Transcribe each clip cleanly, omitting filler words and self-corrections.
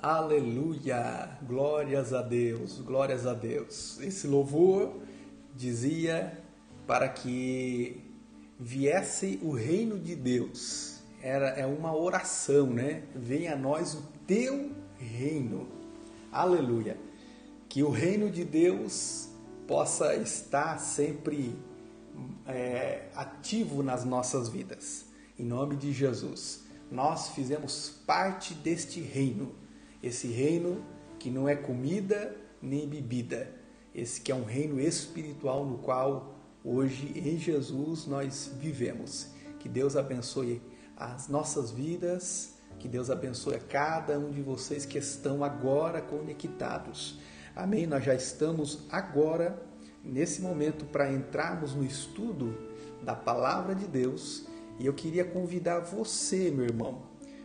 Aleluia! Glórias a Deus, glórias a Deus. Esse louvor dizia para que viesse o reino de Deus. É uma oração, né? Venha a nós o teu reino. Aleluia! Que o reino de Deus possa estar sempre ativo nas nossas vidas. Em nome de Jesus. Nós fizemos parte deste reino. Esse reino que não é comida nem bebida. Esse que é um reino espiritual no qual hoje em Jesus nós vivemos. Que Deus abençoe as nossas vidas. Que Deus abençoe a cada um de vocês que estão agora conectados. Amém? Nós já estamos agora, nesse momento, para entrarmos no estudo da Palavra de Deus. E eu queria convidar você, meu irmão,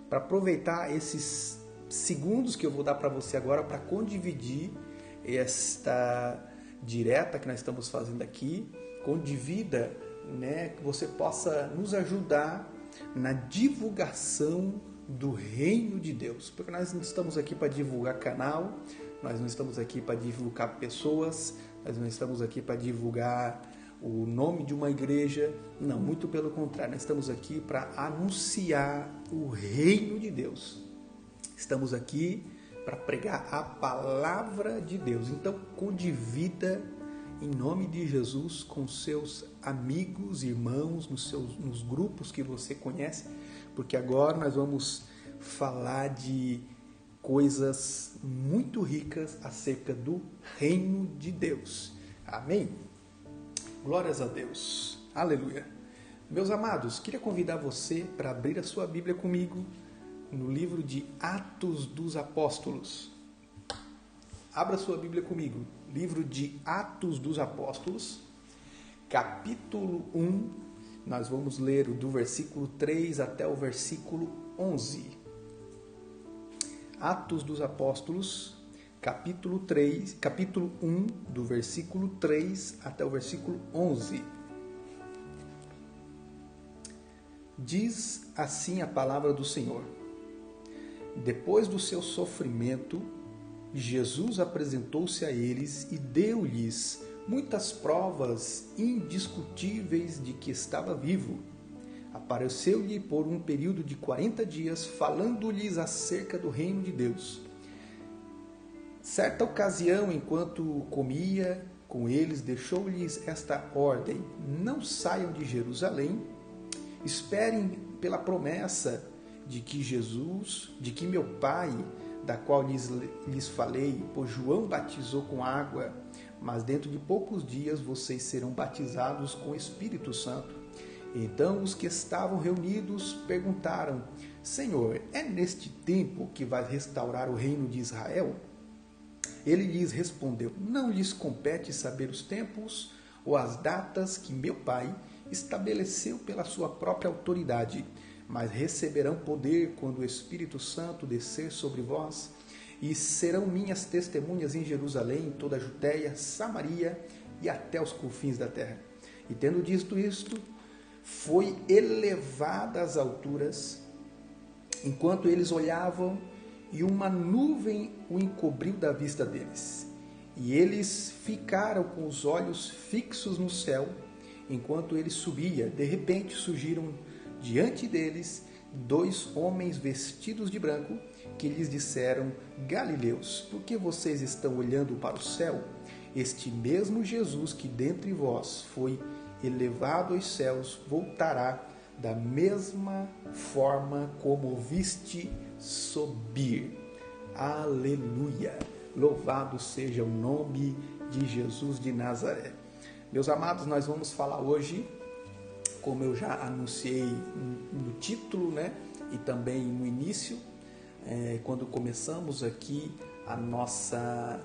para aproveitar esses segundos que eu vou dar para você agora para condividir esta direta que nós estamos fazendo aqui. Condivida, né, que você possa nos ajudar na divulgação do reino de Deus. Porque nós não estamos aqui para divulgar canal, nós não estamos aqui para divulgar pessoas, nós não estamos aqui para divulgar o nome de uma igreja. Não, muito pelo contrário, nós estamos aqui para anunciar o reino de Deus. Estamos aqui para pregar a palavra de Deus. Então, condivida em nome de Jesus com seus amigos, irmãos, nos grupos que você conhece, porque agora nós vamos falar de coisas muito ricas acerca do reino de Deus. Amém? Glórias a Deus. Aleluia. Meus amados, queria convidar você para abrir a sua Bíblia comigo no livro de Atos dos Apóstolos. Abra sua Bíblia comigo. Livro de Atos dos Apóstolos, capítulo 1. Nós vamos ler do versículo 3 até o versículo 11. Atos dos Apóstolos, capítulo 1, do versículo 3 até o versículo 11. Diz assim a palavra do Senhor. Depois do seu sofrimento, Jesus apresentou-se a eles e deu-lhes muitas provas indiscutíveis de que estava vivo. Apareceu-lhe por um período de 40 dias, falando-lhes acerca do reino de Deus. Certa ocasião, enquanto comia com eles, deixou-lhes esta ordem: não saiam de Jerusalém, esperem pela promessa de que meu Pai, da qual lhes falei, pois João batizou com água, mas dentro de poucos dias vocês serão batizados com o Espírito Santo. Então os que estavam reunidos perguntaram: Senhor, é neste tempo que vai restaurar o reino de Israel? Ele lhes respondeu: não lhes compete saber os tempos ou as datas que meu Pai estabeleceu pela sua própria autoridade, mas receberão poder quando o Espírito Santo descer sobre vós, e serão minhas testemunhas em Jerusalém, em toda a Judéia, Samaria e até os confins da terra. E tendo dito isto, foi elevado às alturas, enquanto eles olhavam, e uma nuvem o encobriu da vista deles. E eles ficaram com os olhos fixos no céu, enquanto ele subia. De repente surgiram diante deles 2 homens vestidos de branco, que lhes disseram: Galileus, por que vocês estão olhando para o céu? Este mesmo Jesus que dentre vós foi elevado aos céus, voltará da mesma forma como o viste subir. Aleluia! Louvado seja o nome de Jesus de Nazaré. Meus amados, nós vamos falar hoje, como eu já anunciei no título, né, e também no início, quando começamos aqui a nossa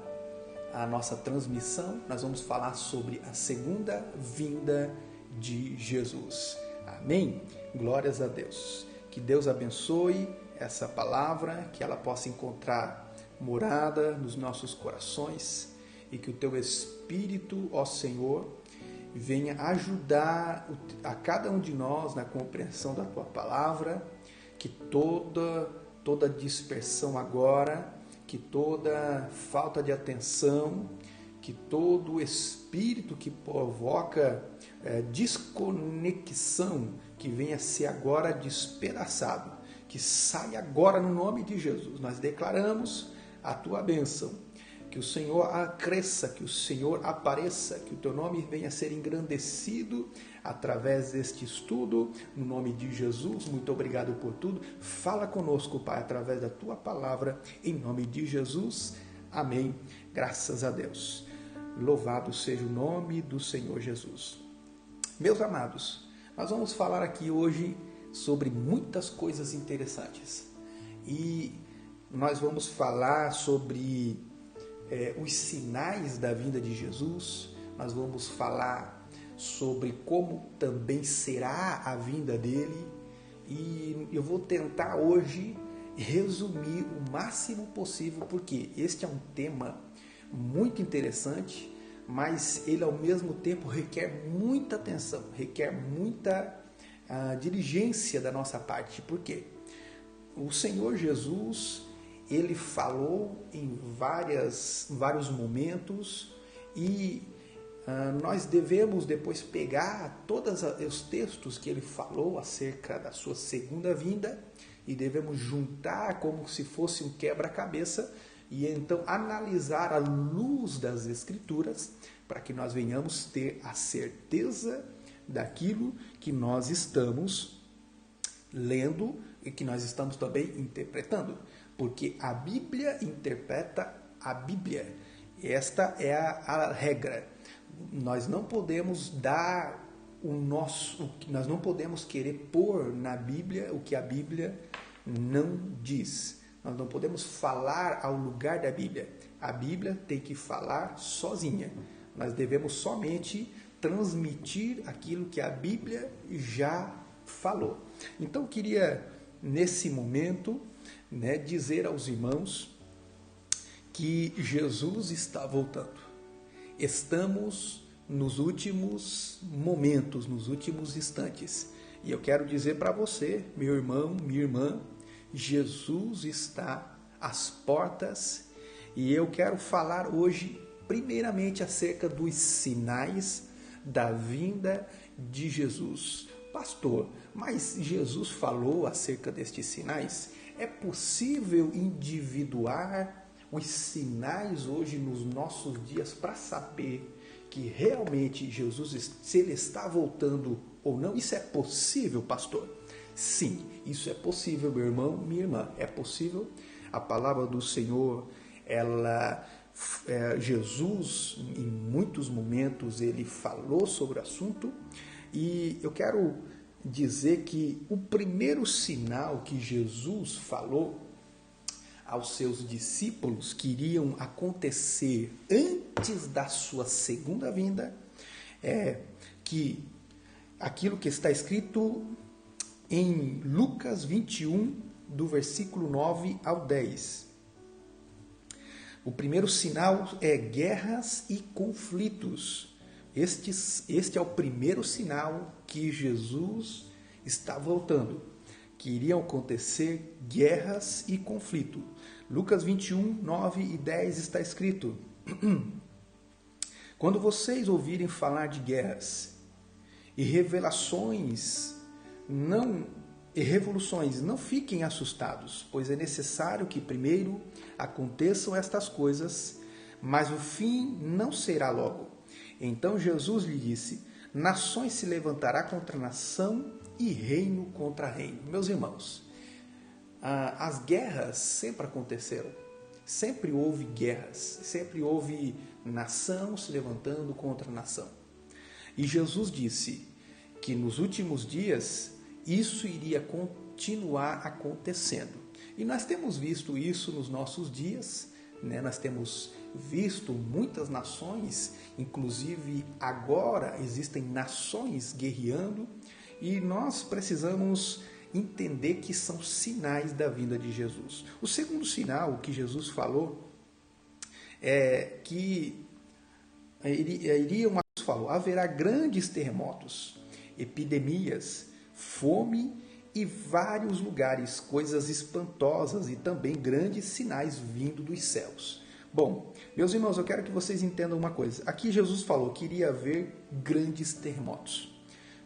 transmissão, nós vamos falar sobre a segunda vinda de Jesus. Amém? Glórias a Deus. Que Deus abençoe essa palavra, que ela possa encontrar morada nos nossos corações e que o teu Espírito, ó Senhor, venha ajudar a cada um de nós na compreensão da tua palavra, que toda dispersão agora que toda falta de atenção, que todo espírito que provoca desconexão, que venha ser agora despedaçado, que saia agora no nome de Jesus. Nós declaramos a tua bênção, que o Senhor cresça, que o Senhor apareça, que o teu nome venha a ser engrandecido através deste estudo, no nome de Jesus. Muito obrigado por tudo. Fala conosco, Pai, através da tua palavra, em nome de Jesus. Amém. Graças a Deus. Louvado seja o nome do Senhor Jesus. Meus amados, nós vamos falar aqui hoje sobre muitas coisas interessantes. E nós vamos falar sobre os sinais da vinda de Jesus. Nós vamos falar sobre como também será a vinda dele. E eu vou tentar hoje resumir o máximo possível, porque este é um tema muito interessante, mas ele ao mesmo tempo requer muita atenção, requer muita diligência da nossa parte. Por quê? O Senhor Jesus, ele falou em vários momentos, e nós devemos depois pegar todos os textos que ele falou acerca da sua segunda vinda e devemos juntar como se fosse um quebra-cabeça e então analisar à luz das Escrituras para que nós venhamos ter a certeza daquilo que nós estamos lendo e que nós estamos também interpretando. Porque a Bíblia interpreta a Bíblia. Esta é a regra. Nós não podemos dar nós não podemos querer pôr na Bíblia o que a Bíblia não diz. Nós não podemos falar ao lugar da Bíblia. A Bíblia tem que falar sozinha. Nós devemos somente transmitir aquilo que a Bíblia já falou. Então, eu queria, nesse momento, dizer aos irmãos que Jesus está voltando. Estamos nos últimos momentos, nos últimos instantes. E eu quero dizer para você, meu irmão, minha irmã, Jesus está às portas, e eu quero falar hoje primeiramente acerca dos sinais da vinda de Jesus. Pastor, mas Jesus falou acerca destes sinais? É possível individuar os sinais hoje nos nossos dias para saber que realmente Jesus, se ele está voltando ou não? Isso é possível, pastor? Sim, isso é possível, meu irmão, minha irmã. É possível. A palavra do Senhor, Jesus, em muitos momentos, ele falou sobre o assunto. E eu quero dizer que o primeiro sinal que Jesus falou aos seus discípulos que iriam acontecer antes da sua segunda vinda é que aquilo que está escrito em Lucas 21, do versículo 9 ao 10. O primeiro sinal é guerras e conflitos. Este é o primeiro sinal que Jesus está voltando, que iriam acontecer guerras e conflito. Lucas 21, 9 e 10 está escrito: Quando vocês ouvirem falar de guerras e revoluções, não fiquem assustados, pois é necessário que primeiro aconteçam estas coisas, mas o fim não será logo. Então Jesus lhe disse: nações se levantará contra nação e reino contra reino. Meus irmãos, as guerras sempre aconteceram, sempre houve guerras, sempre houve nação se levantando contra nação. E Jesus disse que nos últimos dias isso iria continuar acontecendo. E nós temos visto isso nos nossos dias, nós temos visto muitas nações, inclusive agora existem nações guerreando, e nós precisamos entender que são sinais da vinda de Jesus. O segundo sinal que Jesus falou é que haverá grandes terremotos, epidemias, fome e vários lugares, coisas espantosas e também grandes sinais vindo dos céus. Bom, meus irmãos, eu quero que vocês entendam uma coisa. Aqui Jesus falou que iria haver grandes terremotos.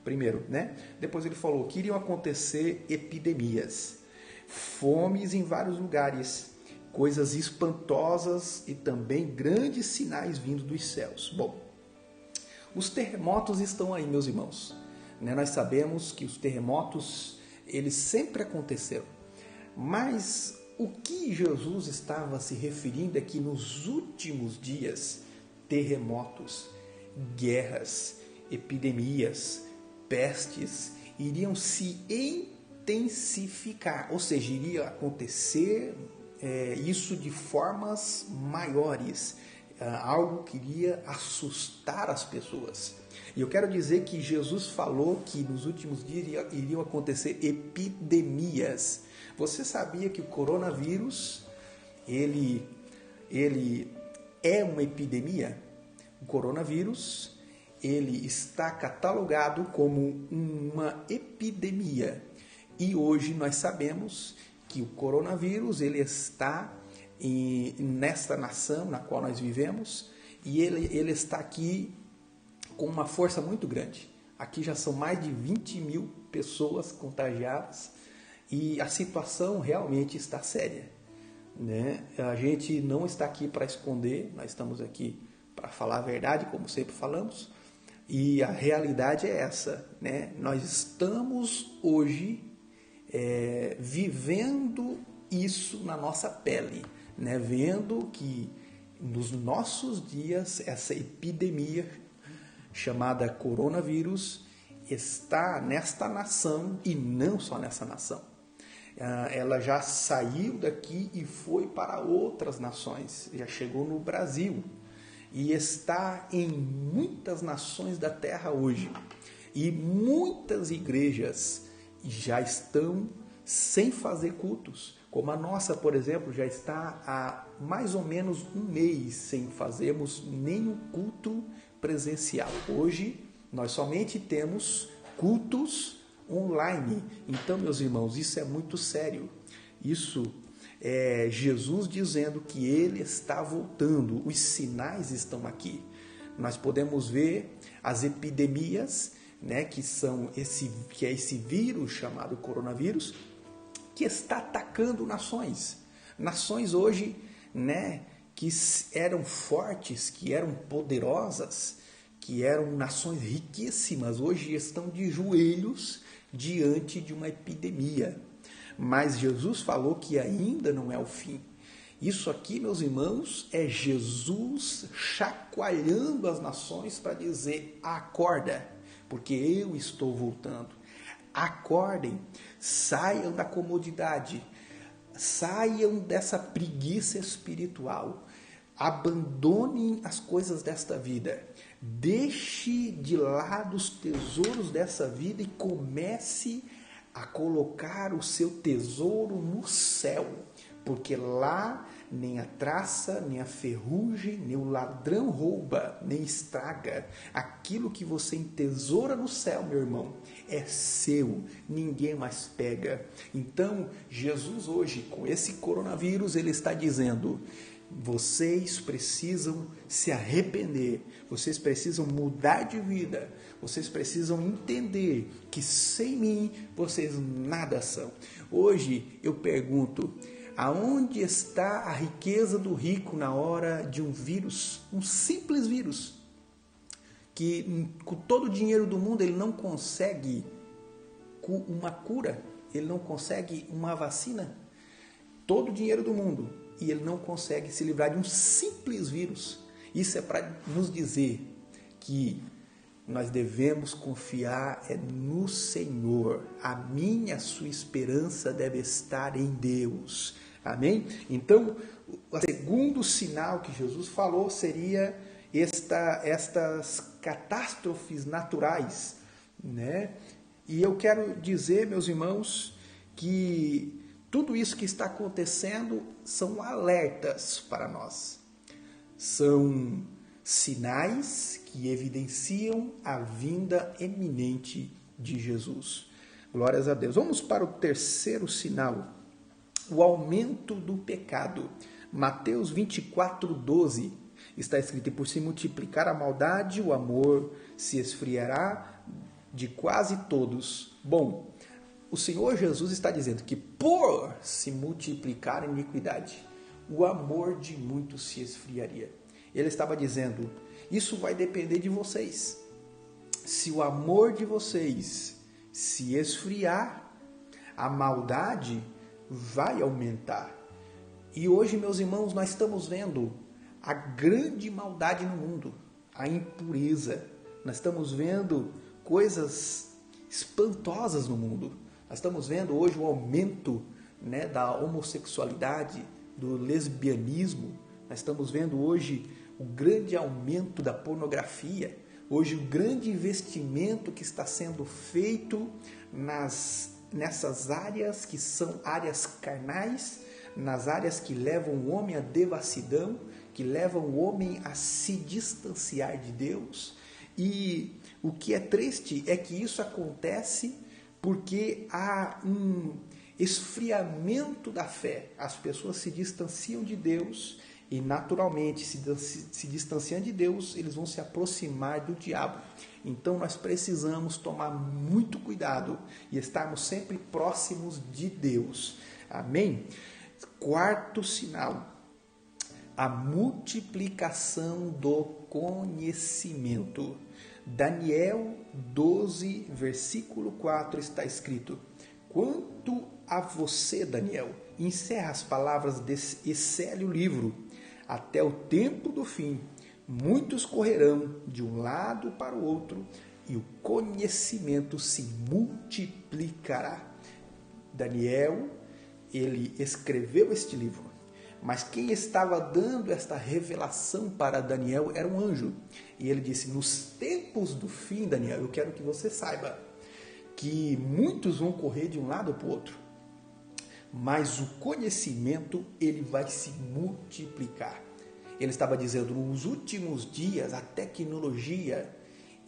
Primeiro, né? Depois ele falou que iriam acontecer epidemias, fomes em vários lugares, coisas espantosas e também grandes sinais vindo dos céus. Bom, os terremotos estão aí, meus irmãos. Né? Nós sabemos que os terremotos, eles sempre aconteceram. Mas o que Jesus estava se referindo é que nos últimos dias, terremotos, guerras, epidemias, pestes iriam se intensificar, ou seja, iria acontecer isso de formas maiores, algo que iria assustar as pessoas. E eu quero dizer que Jesus falou que nos últimos dias iriam acontecer epidemias. Você sabia que o coronavírus, ele é uma epidemia? O coronavírus, ele está catalogado como uma epidemia. E hoje nós sabemos que o coronavírus, ele está nesta nação na qual nós vivemos, e ele está aqui com uma força muito grande. Aqui já são mais de 20 mil pessoas contagiadas e a situação realmente está séria. Né? A gente não está aqui para esconder, nós estamos aqui para falar a verdade, como sempre falamos, e a realidade é essa. Né? Nós estamos hoje vivendo isso na nossa pele, né? Vendo que nos nossos dias essa epidemia chamada coronavírus está nesta nação e não só nessa nação. Ela já saiu daqui e foi para outras nações, já chegou no Brasil e está em muitas nações da terra hoje. E muitas igrejas já estão sem fazer cultos, como a nossa, por exemplo, já está há mais ou menos um mês sem fazermos nenhum culto presencial. Hoje nós somente temos cultos online. Então, meus irmãos, isso é muito sério. Isso é Jesus dizendo que Ele está voltando. Os sinais estão aqui. Nós podemos ver as epidemias, né, que é esse vírus chamado coronavírus, que está atacando nações. Nações hoje, né, que eram fortes, que eram poderosas, que eram nações riquíssimas, hoje estão de joelhos diante de uma epidemia. Mas Jesus falou que ainda não é o fim. Isso aqui, meus irmãos, é Jesus chacoalhando as nações para dizer: acorda, porque eu estou voltando. Acordem, saiam da comodidade, saiam dessa preguiça espiritual, abandonem as coisas desta vida, deixe de lado os tesouros dessa vida e comece a colocar o seu tesouro no céu, porque lá nem a traça, nem a ferrugem, nem o ladrão rouba, nem estraga. Aquilo que você entesoura no céu, meu irmão, é seu, ninguém mais pega. Então, Jesus hoje, com esse coronavírus, ele está dizendo: vocês precisam se arrepender, vocês precisam mudar de vida, vocês precisam entender que sem mim vocês nada são. Hoje eu pergunto: aonde está a riqueza do rico na hora de um vírus, um simples vírus, que com todo o dinheiro do mundo ele não consegue uma cura, ele não consegue uma vacina, todo o dinheiro do mundo, e ele não consegue se livrar de um simples vírus? Isso é para nos dizer que nós devemos confiar no Senhor. A minha, a sua esperança deve estar em Deus. Amém? Então, o segundo sinal que Jesus falou seria estas catástrofes naturais, né? E eu quero dizer, meus irmãos, que tudo isso que está acontecendo são alertas para nós. São sinais que evidenciam a vinda eminente de Jesus. Glórias a Deus. Vamos para o terceiro sinal, o aumento do pecado. Mateus 24:12 está escrito: e por se multiplicar a maldade, o amor se esfriará de quase todos. Bom, o Senhor Jesus está dizendo que por se multiplicar a iniquidade, o amor de muitos se esfriaria. Ele estava dizendo, isso vai depender de vocês. Se o amor de vocês se esfriar, a maldade vai aumentar. E hoje, meus irmãos, nós estamos vendo a grande maldade no mundo, a impureza. Nós estamos vendo coisas espantosas no mundo. Nós estamos vendo hoje o aumento, da homossexualidade, do lesbianismo. Nós estamos vendo hoje o grande aumento da pornografia. Hoje o grande investimento que está sendo feito nessas áreas que são áreas carnais, nas áreas que levam o homem à devassidão, que levam o homem a se distanciar de Deus. E o que é triste é que isso acontece porque há um esfriamento da fé. As pessoas se distanciam de Deus e, naturalmente, se distanciando de Deus, eles vão se aproximar do diabo. Então, nós precisamos tomar muito cuidado e estarmos sempre próximos de Deus. Amém? Quarto sinal, a multiplicação do conhecimento. Daniel 12, versículo 4 está escrito: quanto a você, Daniel, encerra as palavras desse excelso livro. Até o tempo do fim, muitos correrão de um lado para o outro e o conhecimento se multiplicará. Daniel, ele escreveu este livro, mas quem estava dando esta revelação para Daniel era um anjo. E ele disse, nos tempos do fim, Daniel, eu quero que você saiba que muitos vão correr de um lado para o outro, mas o conhecimento ele vai se multiplicar. Ele estava dizendo, nos últimos dias, a tecnologia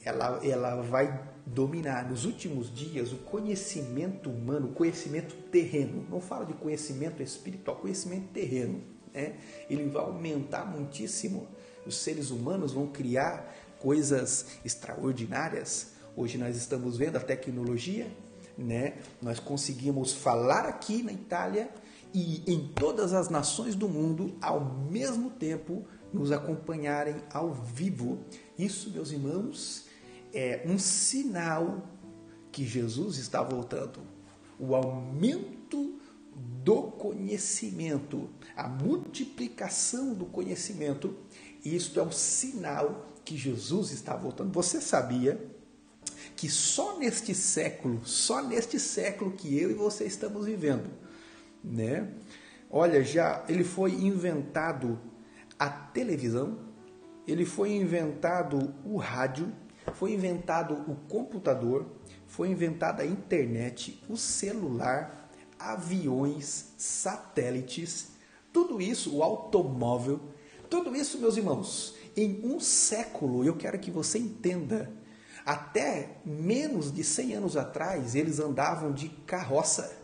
ela vai dominar. Nos últimos dias, o conhecimento humano, o conhecimento terreno, não falo de conhecimento espiritual, conhecimento terreno, ele vai aumentar muitíssimo. Os seres humanos vão criar coisas extraordinárias. Hoje nós estamos vendo a tecnologia, nós conseguimos falar aqui na Itália e em todas as nações do mundo ao mesmo tempo nos acompanharem ao vivo. Isso, meus irmãos, é um sinal que Jesus está voltando. O aumento do conhecimento, a multiplicação do conhecimento, isto é um sinal que Jesus está voltando. Você sabia que só neste século que eu e você estamos vivendo, Olha, ele foi inventado a televisão, ele foi inventado o rádio, foi inventado o computador, foi inventada a internet, o celular, aviões, satélites, tudo isso, o automóvel, tudo isso, meus irmãos, em um século. Eu quero que você entenda, até menos de 100 anos atrás, eles andavam de carroça,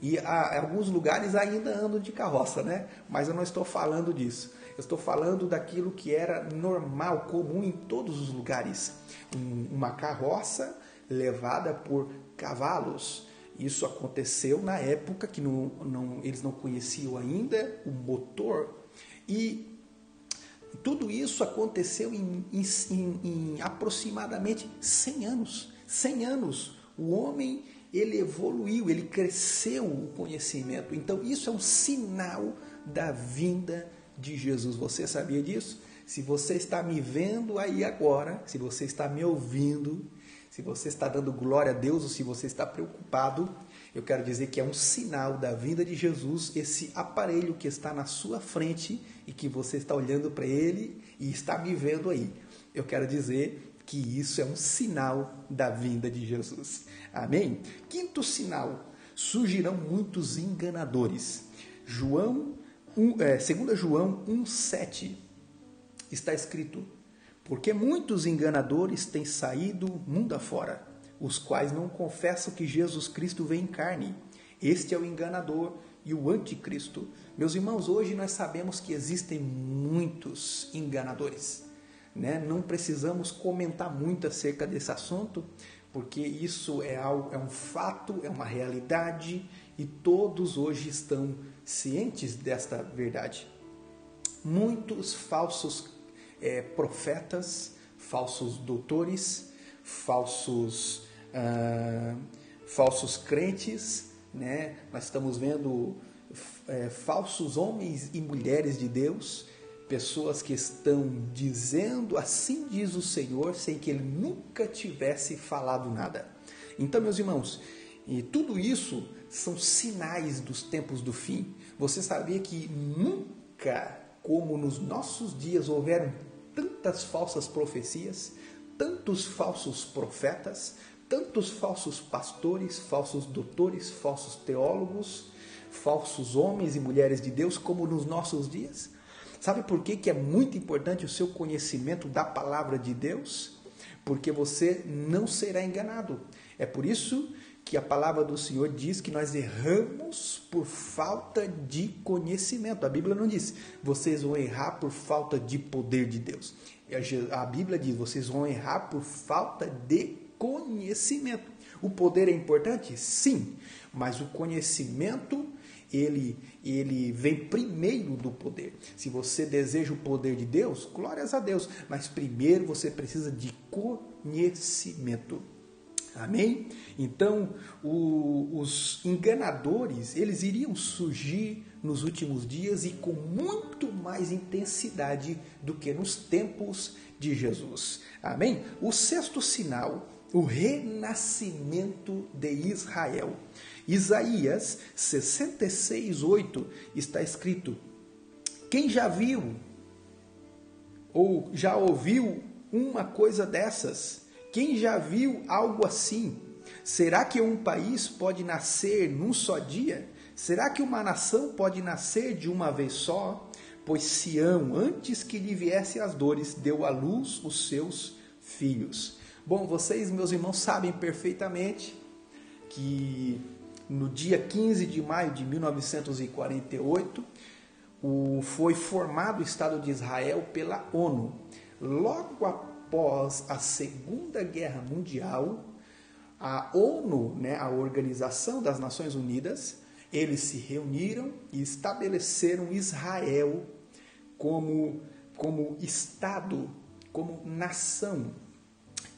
e alguns lugares ainda andam de carroça, Mas eu não estou falando disso. Eu estou falando daquilo que era normal, comum em todos os lugares. Uma carroça levada por cavalos. Isso aconteceu na época que eles não conheciam ainda o motor. E tudo isso aconteceu em aproximadamente 100 anos. 100 anos. O homem, ele evoluiu, ele cresceu o conhecimento. Então, isso é um sinal da vinda de Jesus. Você sabia disso? Se você está me vendo aí agora, se você está me ouvindo, se você está dando glória a Deus ou se você está preocupado, eu quero dizer que é um sinal da vinda de Jesus, esse aparelho que está na sua frente e que você está olhando para ele e está me vendo aí. Eu quero dizer que isso é um sinal da vinda de Jesus. Amém? Quinto sinal, surgirão muitos enganadores. 2 João 1,7 está escrito, porque muitos enganadores têm saído mundo afora, os quais não confessam que Jesus Cristo veio em carne. Este é o enganador e o anticristo. Meus irmãos, hoje nós sabemos que existem muitos enganadores, né? Não precisamos comentar muito acerca desse assunto, porque isso é um fato, é uma realidade, e todos hoje estão cientes desta verdade. Muitos falsos profetas, falsos doutores, falsos crentes, né? Nós estamos vendo falsos homens e mulheres de Deus, pessoas que estão dizendo assim diz o Senhor, sem que Ele nunca tivesse falado nada. Então, meus irmãos, e tudo isso são sinais dos tempos do fim. Você sabia que nunca, como nos nossos dias, houveram tantas falsas profecias, tantos falsos profetas, tantos falsos pastores, falsos doutores, falsos teólogos, falsos homens e mulheres de Deus, como nos nossos dias? Sabe por que é muito importante o seu conhecimento da palavra de Deus? Porque você não será enganado. É por isso que a palavra do Senhor diz que nós erramos por falta de conhecimento. A Bíblia não diz, vocês vão errar por falta de poder de Deus. A Bíblia diz, vocês vão errar por falta de conhecimento. O poder é importante? Sim, mas o conhecimento ele vem primeiro do poder. Se você deseja o poder de Deus, glórias a Deus, mas primeiro você precisa de conhecimento. Amém? Então, os enganadores, eles iriam surgir nos últimos dias e com muito mais intensidade do que nos tempos de Jesus. Amém? O sexto sinal, o renascimento de Israel. Isaías 66:8 está escrito: quem já viu ou já ouviu uma coisa dessas? Quem já viu algo assim? Será que um país pode nascer num só dia? Será que uma nação pode nascer de uma vez só? Pois Sião, antes que lhe viessem as dores, deu à luz os seus filhos. Bom, vocês, meus irmãos, sabem perfeitamente que no dia 15 de maio de 1948, foi formado o Estado de Israel pela ONU. Logo após a Segunda Guerra Mundial, a ONU, né, a Organização das Nações Unidas, eles se reuniram e estabeleceram Israel como Estado, como nação.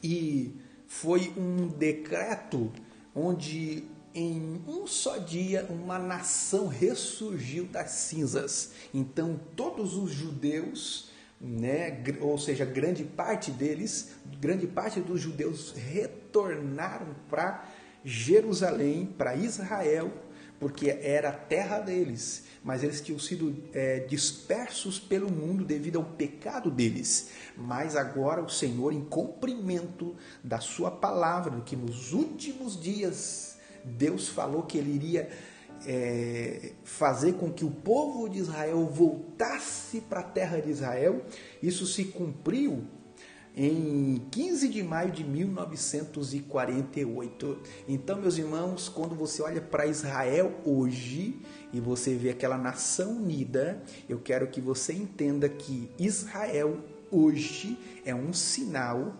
E foi um decreto onde em um só dia uma nação ressurgiu das cinzas. Então todos os judeus, né, ou seja, grande parte dos judeus retornaram para Jerusalém, para Israel, porque era a terra deles, mas eles tinham sido dispersos pelo mundo devido ao pecado deles. Mas agora o Senhor, em cumprimento da sua palavra, que nos últimos dias Deus falou que Ele iria fazer com que o povo de Israel voltasse para a terra de Israel. Isso se cumpriu em 15 de maio de 1948. Então, meus irmãos, quando você olha para Israel hoje e você vê aquela nação unida, eu quero que você entenda que Israel hoje é um sinal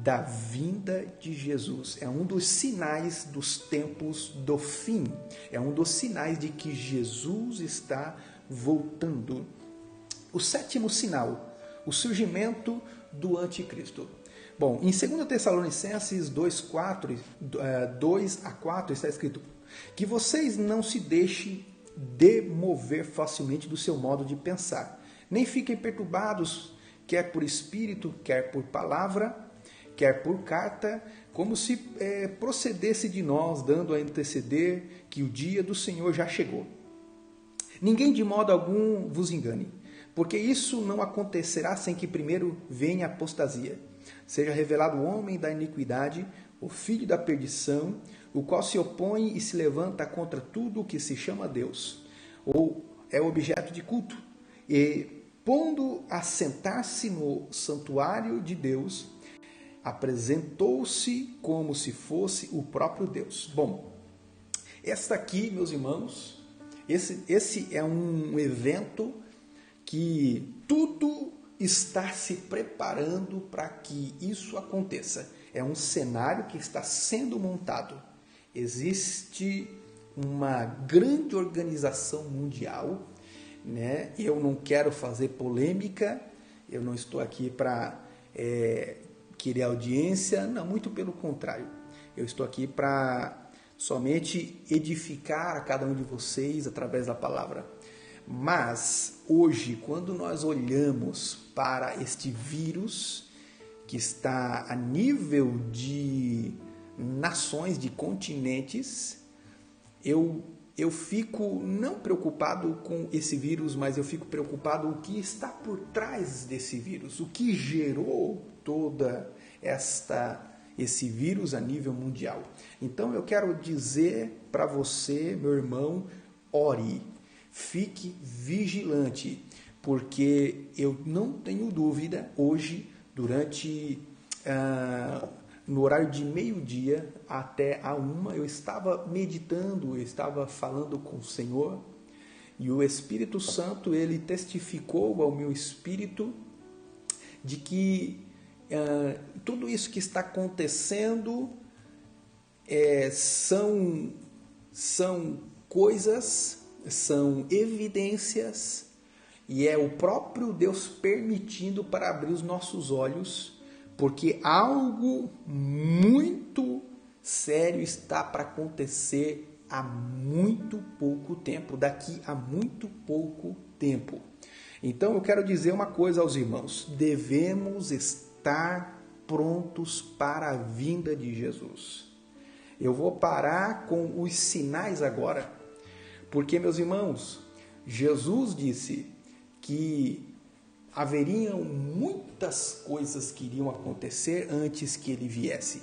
da vinda de Jesus. É um dos sinais dos tempos do fim. É um dos sinais de que Jesus está voltando. O sétimo sinal, o surgimento do anticristo. Bom, em 2 Tessalonicenses 2 a 4 está escrito que vocês não se deixem demover facilmente do seu modo de pensar, nem fiquem perturbados, quer por espírito, quer por palavra, quer por carta, como se procedesse de nós, dando a anteceder que o dia do Senhor já chegou. Ninguém de modo algum vos engane, porque isso não acontecerá sem que primeiro venha a apostasia, seja revelado o homem da iniquidade, o filho da perdição, o qual se opõe e se levanta contra tudo o que se chama Deus, ou é objeto de culto, e pondo a sentar-se no santuário de Deus, apresentou-se como se fosse o próprio Deus. Bom, esta aqui, meus irmãos, esse é um evento que tudo está se preparando para que isso aconteça. É um cenário que está sendo montado. Existe uma grande organização mundial, né? Eu não quero fazer polêmica, eu não estou aqui para querer audiência, não, muito pelo contrário. Eu estou aqui para somente edificar a cada um de vocês através da palavra. Mas hoje, quando nós olhamos para este vírus que está a nível de nações, de continentes, eu fico não preocupado com esse vírus, mas eu fico preocupado com o que está por trás desse vírus, o que gerou toda esse vírus a nível mundial. Então eu quero dizer para você, meu irmão, ore, fique vigilante, porque eu não tenho dúvida, hoje, durante no horário de meio-dia até a 1, eu estava meditando, eu estava falando com o Senhor, e o Espírito Santo, ele testificou ao meu espírito de que tudo isso que está acontecendo são coisas, são evidências, e é o próprio Deus permitindo para abrir os nossos olhos, porque algo muito sério está para acontecer há muito pouco tempo, daqui a muito pouco tempo. Então eu quero dizer uma coisa aos irmãos: devemos estar prontos para a vinda de Jesus. Eu vou parar com os sinais agora, porque, meus irmãos, Jesus disse que haveriam muitas coisas que iriam acontecer antes que ele viesse.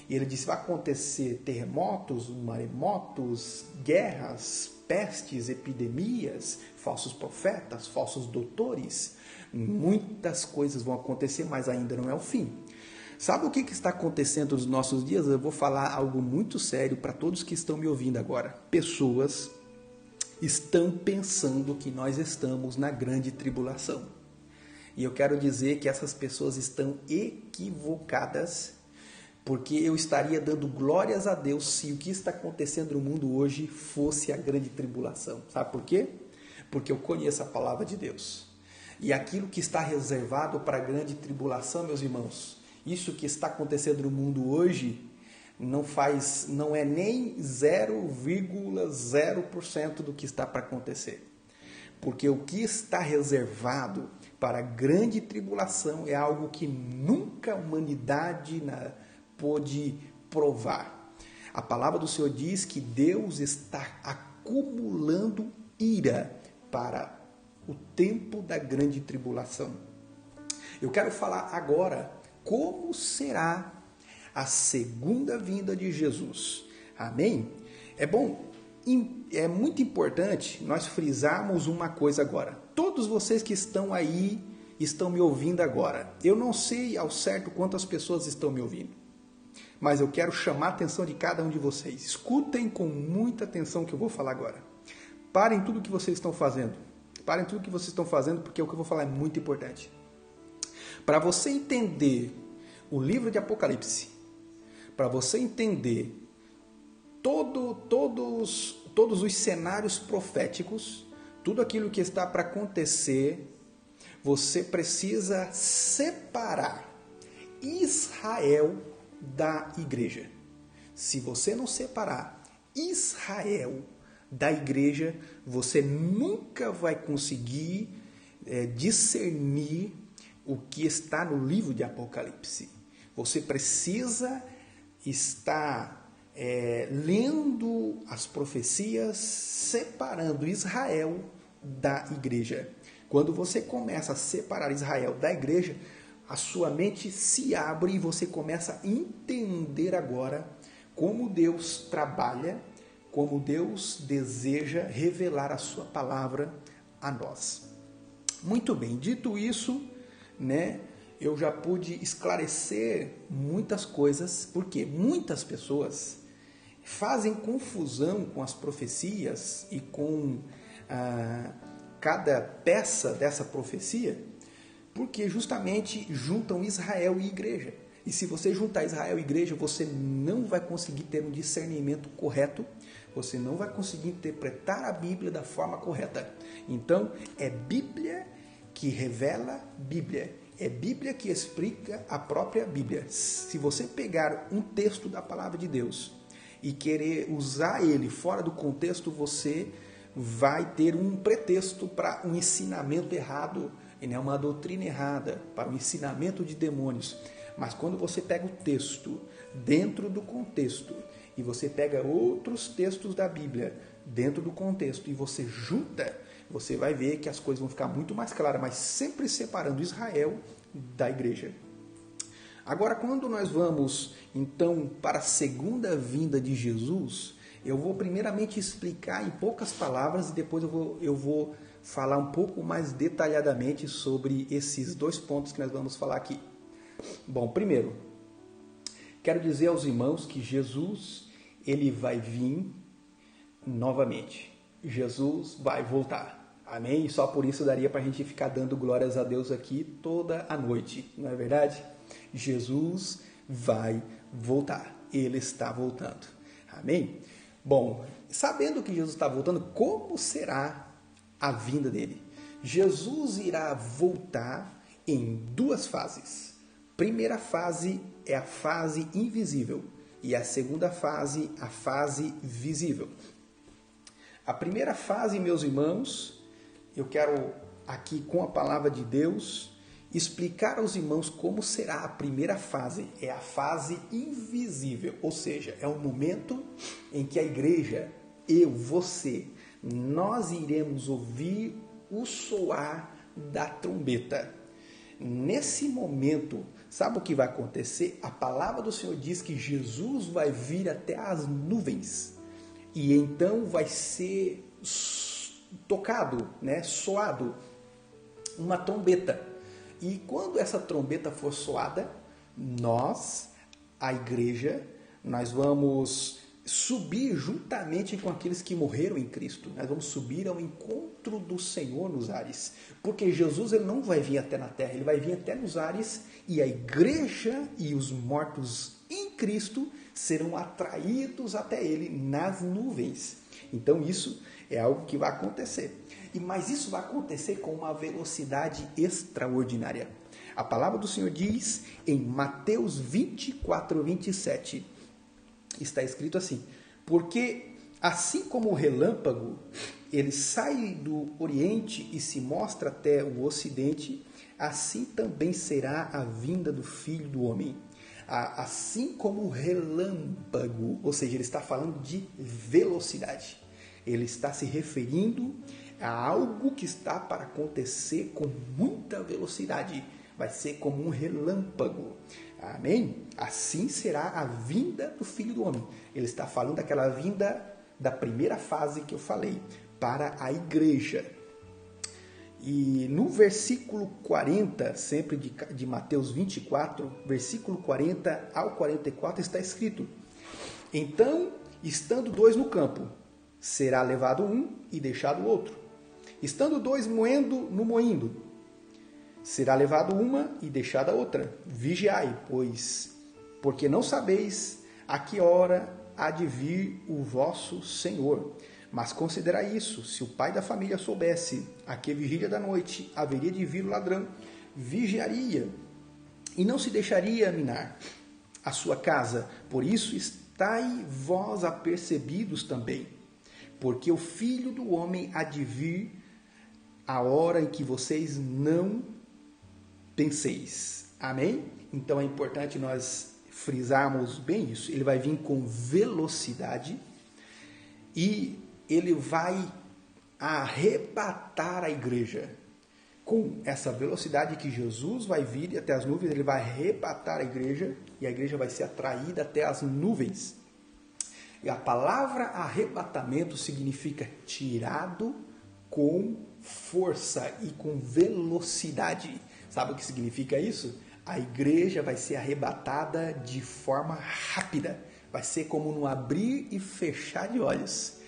E ele disse: vai acontecer terremotos, maremotos, guerras, pestes, epidemias, falsos profetas, falsos doutores. Muitas coisas vão acontecer, mas ainda não é o fim. Sabe o que está acontecendo nos nossos dias? Eu vou falar algo muito sério para todos que estão me ouvindo agora. Pessoas estão pensando que nós estamos na grande tribulação. E eu quero dizer que essas pessoas estão equivocadas, porque eu estaria dando glórias a Deus se o que está acontecendo no mundo hoje fosse a grande tribulação. Sabe por quê? Porque eu conheço a palavra de Deus. E aquilo que está reservado para a grande tribulação, meus irmãos, isso que está acontecendo no mundo hoje, não é nem 0,0% do que está para acontecer. Porque o que está reservado para a grande tribulação é algo que nunca a humanidade pôde provar. A palavra do Senhor diz que Deus está acumulando ira para o tempo da grande tribulação. Eu quero falar agora como será a segunda vinda de Jesus. Amém? É muito importante nós frisarmos uma coisa agora. Todos vocês que estão aí, estão me ouvindo agora. Eu não sei ao certo quantas pessoas estão me ouvindo, mas eu quero chamar a atenção de cada um de vocês. Escutem com muita atenção o que eu vou falar agora. Parem tudo o que vocês estão fazendo. Parem tudo o que vocês estão fazendo, porque o que eu vou falar é muito importante. Para você entender o livro de Apocalipse, para você entender todos os cenários proféticos, tudo aquilo que está para acontecer, você precisa separar Israel da igreja. Se você não separar Israel da igreja, você nunca vai conseguir discernir o que está no livro de Apocalipse. Você precisa estar lendo as profecias, separando Israel da igreja. Quando você começa a separar Israel da igreja, a sua mente se abre e você começa a entender agora como Deus trabalha, como Deus deseja revelar a sua palavra a nós. Muito bem, dito isso, eu já pude esclarecer muitas coisas, porque muitas pessoas fazem confusão com as profecias e com cada peça dessa profecia, porque justamente juntam Israel e igreja. E se você juntar Israel e igreja, você não vai conseguir ter um discernimento correto, você não vai conseguir interpretar a Bíblia da forma correta. Então, é Bíblia que revela Bíblia. É Bíblia que explica a própria Bíblia. Se você pegar um texto da palavra de Deus e querer usar ele fora do contexto, você vai ter um pretexto para um ensinamento errado, uma doutrina errada, para um ensinamento de demônios. Mas quando você pega o texto dentro do contexto e você pega outros textos da Bíblia dentro do contexto e você junta, você vai ver que as coisas vão ficar muito mais claras, mas sempre separando Israel da igreja. Agora, quando nós vamos, então, para a segunda vinda de Jesus, eu vou primeiramente explicar em poucas palavras e depois eu vou falar um pouco mais detalhadamente sobre esses dois pontos que nós vamos falar aqui. Bom, primeiro, quero dizer aos irmãos que Jesus, ele vai vir novamente. Jesus vai voltar. Amém? E só por isso daria para a gente ficar dando glórias a Deus aqui toda a noite. Não é verdade? Jesus vai voltar. Ele está voltando. Amém? Bom, sabendo que Jesus está voltando, como será a vinda dele? Jesus irá voltar em duas fases. Primeira fase é a fase invisível e a segunda fase, a fase visível. A primeira fase, meus irmãos, eu quero aqui com a palavra de Deus explicar aos irmãos como será a primeira fase. É a fase invisível, ou seja, é o momento em que a igreja, eu, você, nós iremos ouvir o soar da trombeta. Nesse momento, sabe o que vai acontecer? A palavra do Senhor diz que Jesus vai vir até as nuvens e então vai ser tocado, soado uma trombeta. E quando essa trombeta for soada, nós, a igreja, nós vamos subir juntamente com aqueles que morreram em Cristo. Nós vamos subir ao encontro do Senhor nos ares. Porque Jesus ele não vai vir até na terra, ele vai vir até nos ares e a igreja e os mortos em Cristo serão atraídos até ele nas nuvens. Então isso é algo que vai acontecer. Mas isso vai acontecer com uma velocidade extraordinária. A palavra do Senhor diz em Mateus 24, 27, está escrito assim: porque assim como o relâmpago, ele sai do Oriente e se mostra até o Ocidente, assim também será a vinda do Filho do Homem. Assim como o relâmpago, ou seja, ele está falando de velocidade. Ele está se referindo a algo que está para acontecer com muita velocidade. Vai ser como um relâmpago. Amém? Assim será a vinda do Filho do Homem. Ele está falando daquela vinda da primeira fase que eu falei, para a igreja. E no versículo 40, sempre de Mateus 24, versículo 40 ao 44, está escrito: então, estando dois no campo, será levado um e deixado o outro. Estando dois moendo no moinho, será levado uma e deixada a outra. Vigiai, porque não sabeis a que hora há de vir o vosso Senhor. Mas considerai isso: se o pai da família soubesse a que vigília da noite haveria de vir o ladrão, vigiaria e não se deixaria minar a sua casa. Por isso estai vós apercebidos também, porque o Filho do Homem há de vir a hora em que vocês não penseis. Amém? Então é importante nós frisarmos bem isso. Ele vai vir com velocidade e ele vai arrebatar a igreja. Com essa velocidade que Jesus vai vir até as nuvens, ele vai arrebatar a igreja e a igreja vai ser atraída até as nuvens. E a palavra arrebatamento significa tirado com força e com velocidade. Sabe o que significa isso? A igreja vai ser arrebatada de forma rápida. Vai ser como no abrir e fechar de olhos.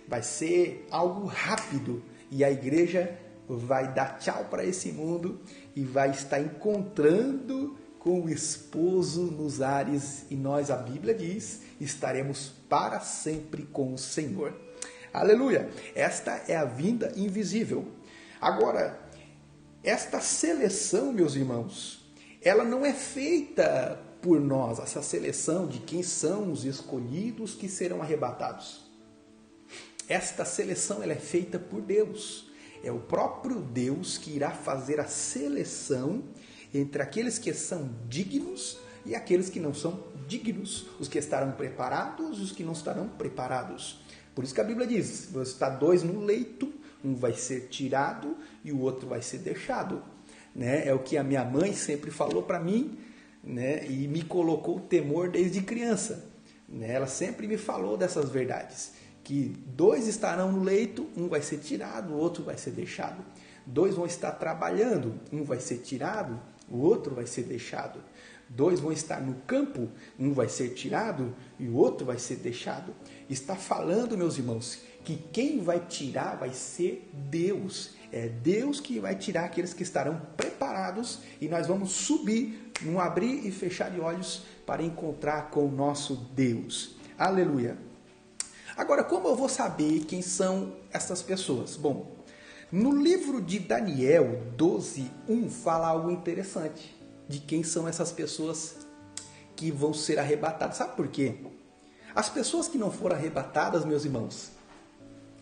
Vai ser algo rápido. E a igreja vai dar tchau para esse mundo e vai estar encontrando com o esposo nos ares. E nós, a Bíblia diz, estaremos para sempre com o Senhor. Aleluia! Esta é a vinda invisível. Agora, esta seleção, meus irmãos, ela não é feita por nós, essa seleção de quem são os escolhidos que serão arrebatados. Esta seleção ela é feita por Deus. É o próprio Deus que irá fazer a seleção entre aqueles que são dignos e aqueles que não são dignos, os que estarão preparados e os que não estarão preparados. Por isso que a Bíblia diz, está dois no leito, um vai ser tirado e o outro vai ser deixado. Né? É o que a minha mãe sempre falou para mim, né? E me colocou o temor desde criança. Né? Ela sempre me falou dessas verdades, que dois estarão no leito, um vai ser tirado, o outro vai ser deixado. Dois vão estar trabalhando, um vai ser tirado, o outro vai ser deixado. Dois vão estar no campo, um vai ser tirado e o outro vai ser deixado. Está falando, meus irmãos, que quem vai tirar vai ser Deus. É Deus que vai tirar aqueles que estarão preparados e nós vamos subir num abrir e fechar de olhos para encontrar com o nosso Deus. Aleluia! Agora, como eu vou saber quem são essas pessoas? Bom, no livro de Daniel 12:1 fala algo interessante de quem são essas pessoas que vão ser arrebatadas. Sabe por quê? As pessoas que não foram arrebatadas, meus irmãos,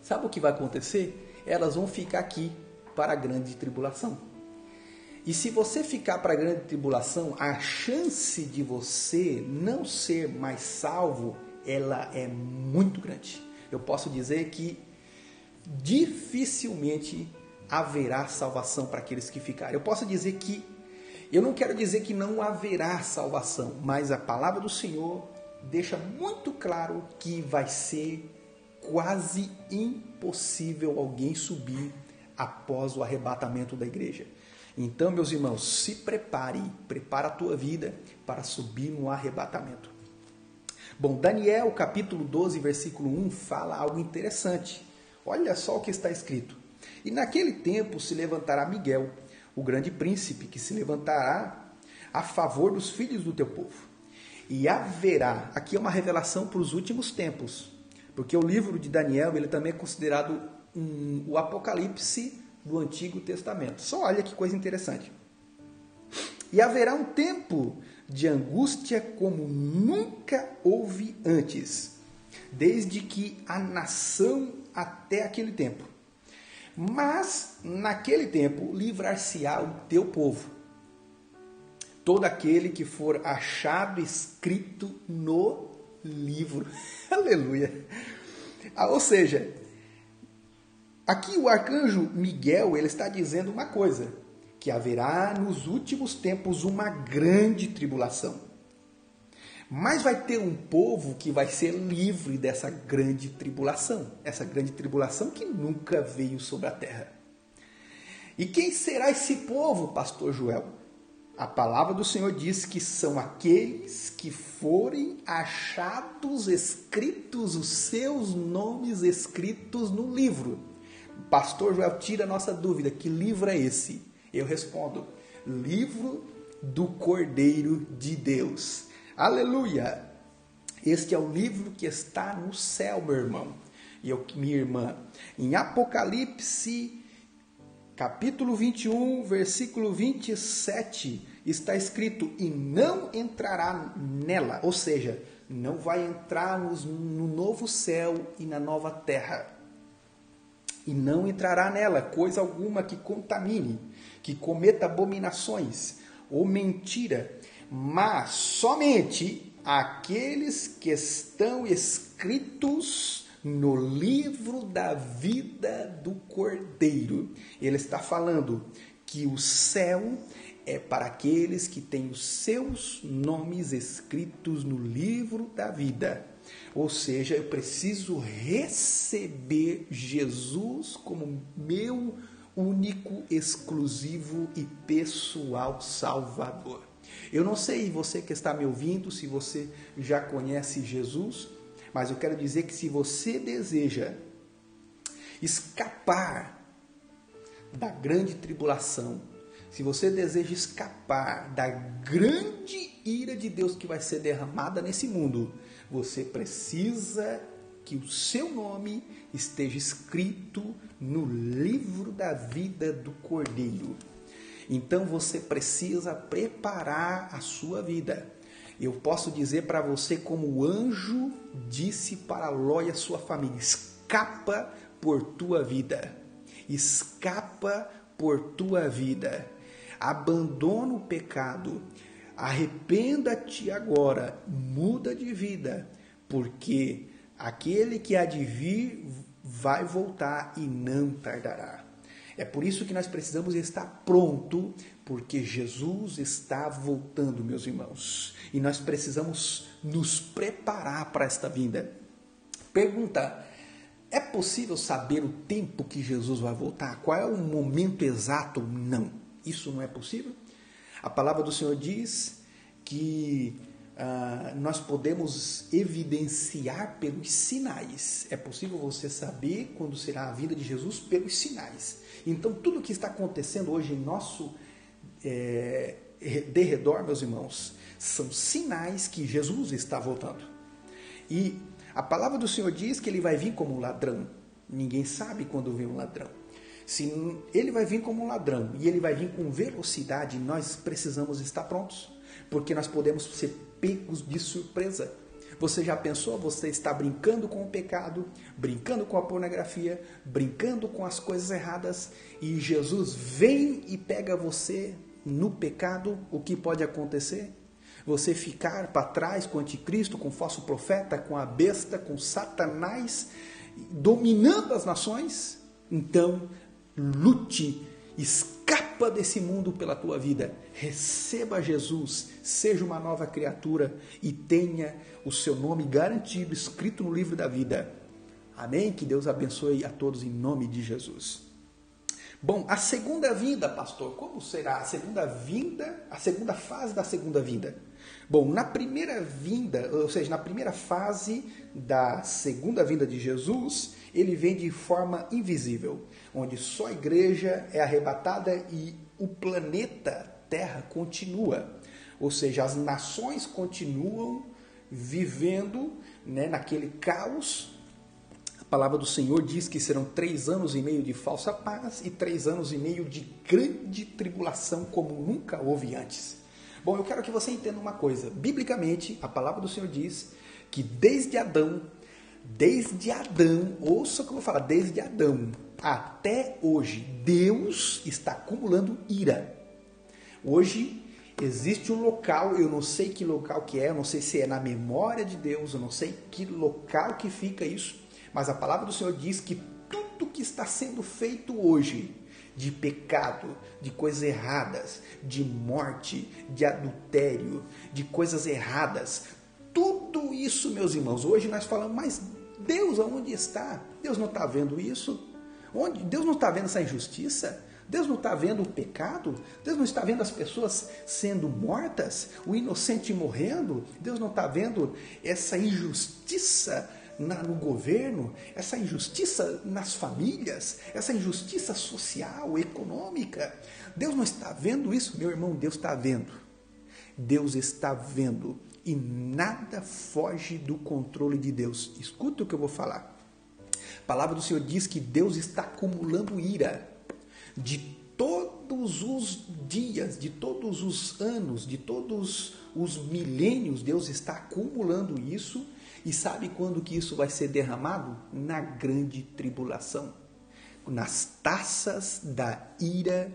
sabe o que vai acontecer? Elas vão ficar aqui para a grande tribulação. E se você ficar para a grande tribulação, a chance de você não ser mais salvo, ela é muito grande. Eu posso dizer que dificilmente haverá salvação para aqueles que ficarem. Eu não quero dizer que não haverá salvação, mas a palavra do Senhor deixa muito claro que vai ser quase impossível alguém subir após o arrebatamento da igreja. Então, meus irmãos, se prepara a tua vida para subir no arrebatamento. Bom, Daniel capítulo 12, versículo 1 fala algo interessante. Olha só o que está escrito. E naquele tempo se levantará Miguel, o grande príncipe, que se levantará a favor dos filhos do teu povo. E haverá, aqui é uma revelação para os últimos tempos, porque o livro de Daniel ele também é considerado o Apocalipse do Antigo Testamento. Só olha que coisa interessante. E haverá um tempo de angústia como nunca houve antes, desde que a nação até aquele tempo. Mas, naquele tempo, livrar-se-á o teu povo, todo aquele que for achado escrito no livro. Aleluia! Ou seja, aqui o arcanjo Miguel ele está dizendo uma coisa, que haverá nos últimos tempos uma grande tribulação. Mas vai ter um povo que vai ser livre dessa grande tribulação. Essa grande tribulação que nunca veio sobre a terra. E quem será esse povo, pastor Joel? A palavra do Senhor diz que são aqueles que forem achados escritos, os seus nomes escritos no livro. Pastor Joel, tira a nossa dúvida. Que livro é esse? Eu respondo, livro do Cordeiro de Deus. Aleluia! Este é o livro que está no céu, meu irmão e minha irmã. Em Apocalipse, capítulo 21, versículo 27, está escrito, e não entrará nela, ou seja, não vai entrar no novo céu e na nova terra. E não entrará nela coisa alguma que contamine, que cometa abominações ou mentira, mas somente aqueles que estão escritos no livro da vida do Cordeiro. Ele está falando que o céu é para aqueles que têm os seus nomes escritos no livro da vida. Ou seja, eu preciso receber Jesus como meu único, exclusivo e pessoal Salvador. Eu não sei você que está me ouvindo, se você já conhece Jesus, mas eu quero dizer que se você deseja escapar da grande tribulação, se você deseja escapar da grande ira de Deus que vai ser derramada nesse mundo, você precisa que o seu nome esteja escrito no livro da vida do Cordeiro. Então você precisa preparar a sua vida. Eu posso dizer para você como o anjo disse para Ló e a sua família: escapa por tua vida. Escapa por tua vida. Abandona o pecado. Arrependa-te agora. Muda de vida. Porque aquele que há de vir vai voltar e não tardará. É por isso que nós precisamos estar pronto, porque Jesus está voltando, meus irmãos. E nós precisamos nos preparar para esta vinda. Pergunta: é possível saber o tempo que Jesus vai voltar? Qual é o momento exato? Não, isso não é possível. A palavra do Senhor diz que nós podemos evidenciar pelos sinais. É possível você saber quando será a vinda de Jesus pelos sinais. Então, tudo o que está acontecendo hoje em nosso derredor, meus irmãos, são sinais que Jesus está voltando. E a palavra do Senhor diz que ele vai vir como um ladrão. Ninguém sabe quando vem um ladrão. Se ele vai vir como um ladrão e ele vai vir com velocidade, nós precisamos estar prontos, porque nós podemos ser pegos de surpresa. Você já pensou? Você está brincando com o pecado, brincando com a pornografia, brincando com as coisas erradas, e Jesus vem e pega você no pecado. O que pode acontecer? Você ficar para trás com o anticristo, com o falso profeta, com a besta, com Satanás, dominando as nações? Então, lute, escapa desse mundo pela tua vida, receba Jesus, seja uma nova criatura e tenha o seu nome garantido, escrito no livro da vida. Amém? Que Deus abençoe a todos em nome de Jesus. Bom, a segunda vinda, pastor, como será a segunda vinda, a segunda fase da segunda vinda? Bom, na primeira vinda, ou seja, na primeira fase da segunda vinda de Jesus, ele vem de forma invisível, onde só a igreja é arrebatada e o planeta Terra continua. Ou seja, as nações continuam vivendo, naquele caos. A palavra do Senhor diz que serão 3 anos e meio de falsa paz e 3 anos e meio de grande tribulação, como nunca houve antes. Bom, eu quero que você entenda uma coisa. Biblicamente, a palavra do Senhor diz que desde Adão, ouça o que eu vou falar, desde Adão até hoje, Deus está acumulando ira. Hoje existe um local, eu não sei que local que é, eu não sei se é na memória de Deus, eu não sei que local que fica isso, mas a palavra do Senhor diz que tudo que está sendo feito hoje, de pecado, de coisas erradas, de morte, de adultério, de coisas erradas, tudo isso, meus irmãos, hoje nós falamos, mas Deus aonde está? Deus não está vendo isso? Deus não está vendo essa injustiça? Deus não está vendo o pecado? Deus não está vendo as pessoas sendo mortas? O inocente morrendo? Deus não está vendo essa injustiça no governo? Essa injustiça nas famílias? Essa injustiça social, econômica? Deus não está vendo isso? Meu irmão, Deus está vendo. Deus está vendo. E nada foge do controle de Deus. Escuta o que eu vou falar. A palavra do Senhor diz que Deus está acumulando ira. De todos os dias, de todos os anos, de todos os milênios, Deus está acumulando isso. E sabe quando que isso vai ser derramado? Na grande tribulação. Nas taças da ira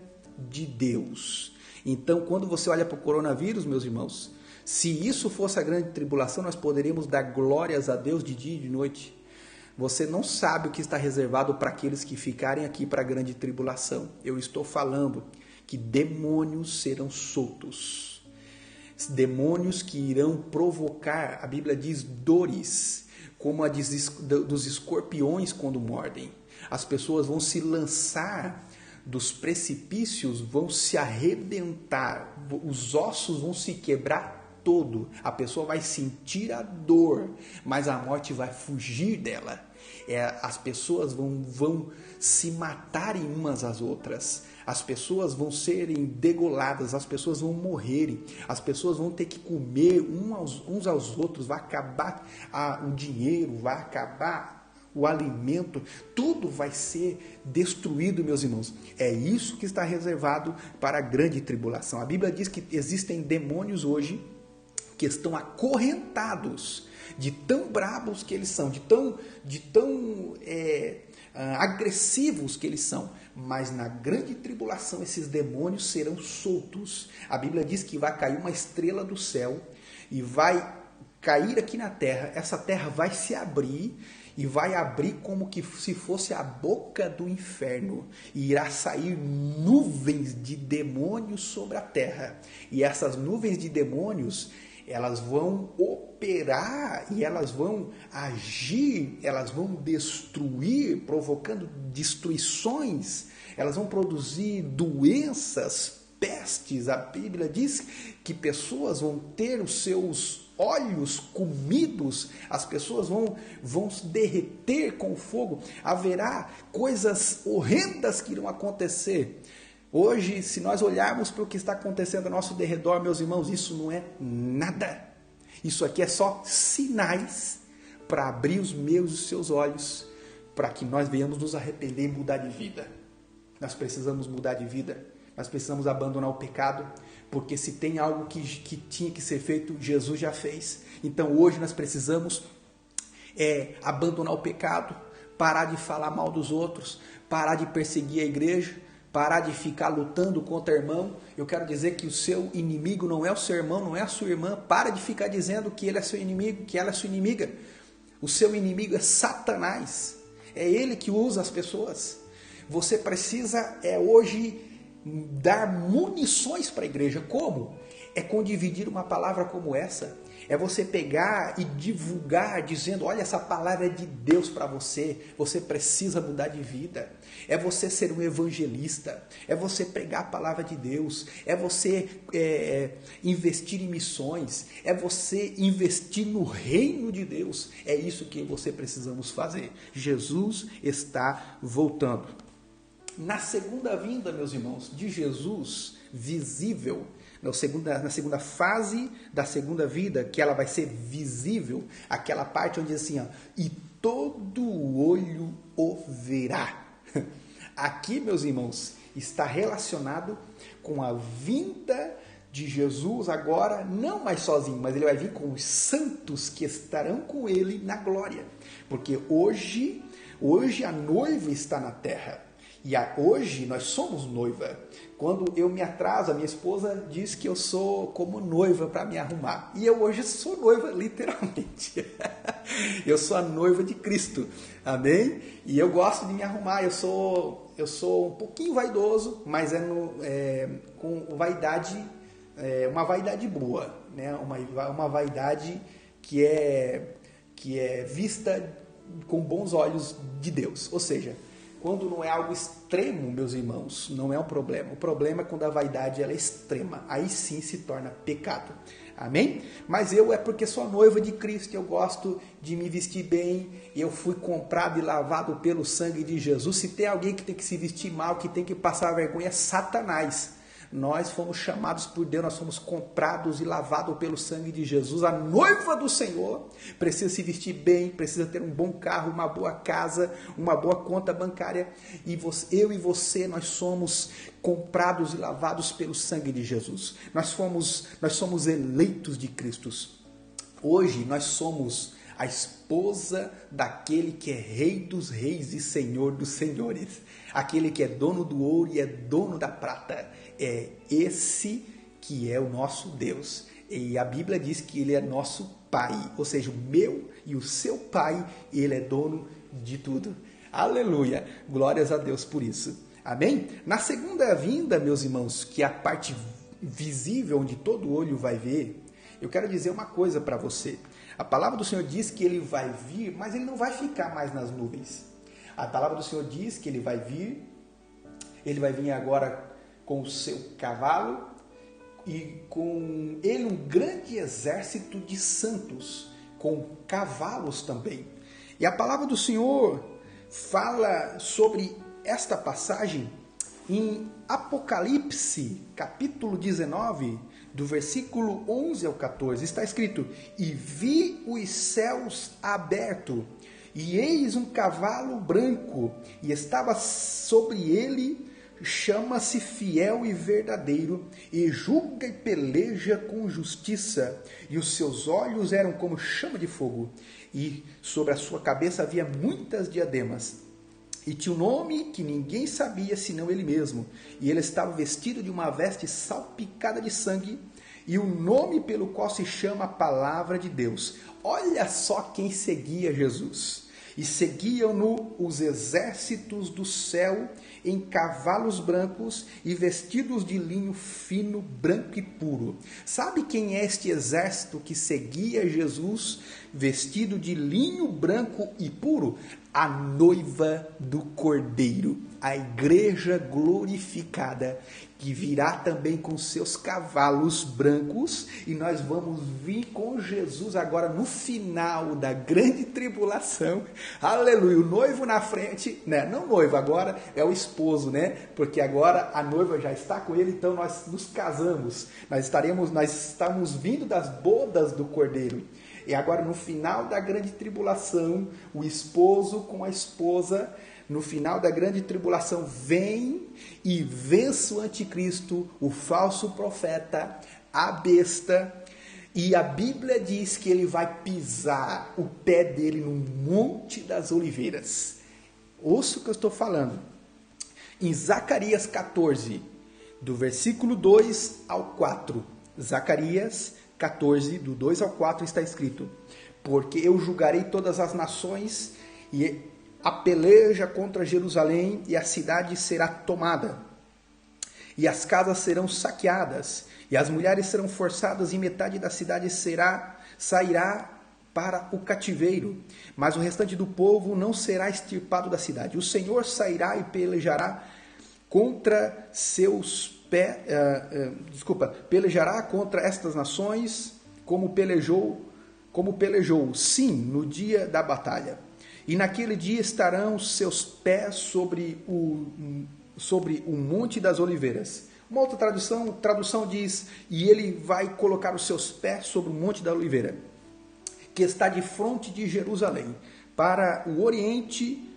de Deus. Então, quando você olha para o coronavírus, meus irmãos, se isso fosse a grande tribulação, nós poderíamos dar glórias a Deus de dia e de noite. Você não sabe o que está reservado para aqueles que ficarem aqui para a grande tribulação. Eu estou falando que demônios serão soltos. Demônios que irão provocar, a Bíblia diz, dores, como a dos escorpiões quando mordem. As pessoas vão se lançar dos precipícios vão se arrebentar, os ossos vão se quebrar todo, a pessoa vai sentir a dor, mas a morte vai fugir dela. As pessoas vão se matarem umas às outras, as pessoas vão serem degoladas, as pessoas vão morrerem, as pessoas vão ter que comer uns aos outros, vai acabar o dinheiro, vai acabar o alimento, tudo vai ser destruído, meus irmãos. É isso que está reservado para a grande tribulação. A Bíblia diz que existem demônios hoje que estão acorrentados, de tão brabos que eles são, de tão agressivos que eles são. Mas na grande tribulação esses demônios serão soltos. A Bíblia diz que vai cair uma estrela do céu e vai cair aqui na terra. Essa terra vai se abrir e vai abrir como que se fosse a boca do inferno. E irá sair nuvens de demônios sobre a terra. E essas nuvens de demônios, elas vão operar e elas vão agir, elas vão destruir, provocando destruições, elas vão produzir doenças, pestes. A Bíblia diz que pessoas vão ter os seus olhos comidos, as pessoas vão se derreter com o fogo, haverá coisas horrendas que irão acontecer. Hoje, se nós olharmos para o que está acontecendo ao nosso derredor, meus irmãos, isso não é nada. Isso aqui é só sinais para abrir os meus e os seus olhos, para que nós venhamos nos arrepender e mudar de vida. Nós precisamos mudar de vida, nós precisamos abandonar o pecado, porque se tem algo que tinha que ser feito, Jesus já fez. Então hoje nós precisamos abandonar o pecado, parar de falar mal dos outros, parar de perseguir a igreja, parar de ficar lutando contra o irmão. Eu quero dizer que o seu inimigo não é o seu irmão, não é a sua irmã. Para de ficar dizendo que ele é seu inimigo, que ela é sua inimiga. O seu inimigo é Satanás. É ele que usa as pessoas. Você precisa hoje dar munições para a igreja. Como? É com dividir uma palavra como essa. É você pegar e divulgar, dizendo, olha, essa palavra é de Deus para você, você precisa mudar de vida. É você ser um evangelista, é você pregar a palavra de Deus, é você investir em missões, é você investir no reino de Deus. É isso que você precisamos fazer. Jesus está voltando. Na segunda vinda, meus irmãos, de Jesus visível, na segunda fase da segunda vida, que ela vai ser visível, aquela parte onde diz assim, e todo olho o verá. Aqui, meus irmãos, está relacionado com a vinda de Jesus agora, não mais sozinho, mas ele vai vir com os santos que estarão com ele na glória. Porque hoje a noiva está na terra. E hoje nós somos noiva. Quando eu me atraso, a minha esposa diz que eu sou como noiva para me arrumar. E eu hoje sou noiva, literalmente. Eu sou a noiva de Cristo. Amém? E eu gosto de me arrumar. Eu sou um pouquinho vaidoso, mas com vaidade, uma vaidade boa, né? Uma vaidade que é vista com bons olhos de Deus. Ou seja, quando não é algo extremo, meus irmãos, não é um problema. O problema é quando a vaidade ela é extrema. Aí sim se torna pecado. Amém? Mas eu porque sou a noiva de Cristo, eu gosto de me vestir bem. Eu fui comprado e lavado pelo sangue de Jesus. Se tem alguém que tem que se vestir mal, que tem que passar vergonha, é Satanás. Nós fomos chamados por Deus, nós fomos comprados e lavados pelo sangue de Jesus. A noiva do Senhor precisa se vestir bem, precisa ter um bom carro, uma boa casa, uma boa conta bancária. E eu e você, nós somos comprados e lavados pelo sangue de Jesus. Nós somos eleitos de Cristo. Hoje nós somos a esposa daquele que é Rei dos reis e Senhor dos senhores. Aquele que é dono do ouro e é dono da prata. É esse que é o nosso Deus. E a Bíblia diz que ele é nosso Pai. Ou seja, o meu e o seu Pai, ele é dono de tudo. Aleluia! Glórias a Deus por isso. Amém? Na segunda vinda, meus irmãos, que é a parte visível, onde todo olho vai ver, eu quero dizer uma coisa para você. A palavra do Senhor diz que ele vai vir, mas ele não vai ficar mais nas nuvens. A palavra do Senhor diz que ele vai vir, Ele vai vir agora com o seu cavalo e com ele um grande exército de santos, com cavalos também. E a palavra do Senhor fala sobre esta passagem em Apocalipse, capítulo 19, do versículo 11 ao 14. Está escrito: e vi os céus abertos, e eis um cavalo branco, e estava sobre ele, chama-se Fiel e Verdadeiro, e julga e peleja com justiça, e os seus olhos eram como chama de fogo, e sobre a sua cabeça havia muitas diademas, e tinha um nome que ninguém sabia senão ele mesmo, e ele estava vestido de uma veste salpicada de sangue, e o nome pelo qual se chama a Palavra de Deus. Olha só quem seguia Jesus. E seguiam-no os exércitos do céu em cavalos brancos e vestidos de linho fino, branco e puro. Sabe quem é este exército que seguia Jesus vestido de linho branco e puro? A noiva do Cordeiro, a igreja glorificada, que virá também com seus cavalos brancos, e nós vamos vir com Jesus agora no final da grande tribulação. Aleluia, o noivo na frente, né? Não o noivo, agora é o esposo, né? Porque agora a noiva já está com ele, então nós nos casamos. Nós estamos vindo das bodas do Cordeiro. E agora no final da grande tribulação, o esposo com a esposa, no final da grande tribulação, vem e vence o anticristo, o falso profeta, a besta, e a Bíblia diz que ele vai pisar o pé dele no Monte das Oliveiras. Ouça o que eu estou falando. Em Zacarias 14, do versículo 2 ao 4, Zacarias 14, do 2 ao 4 está escrito: porque eu julgarei todas as nações e a peleja contra Jerusalém, e a cidade será tomada, e as casas serão saqueadas, e as mulheres serão forçadas, e metade da cidade sairá para o cativeiro, mas o restante do povo não será extirpado da cidade. O Senhor sairá e pelejará contra pelejará contra estas nações, como pelejou, sim, no dia da batalha. E naquele dia estarão os seus pés sobre o Monte das Oliveiras. Uma outra tradução diz: e ele vai colocar os seus pés sobre o Monte da Oliveira, que está de fronte de Jerusalém, para o oriente,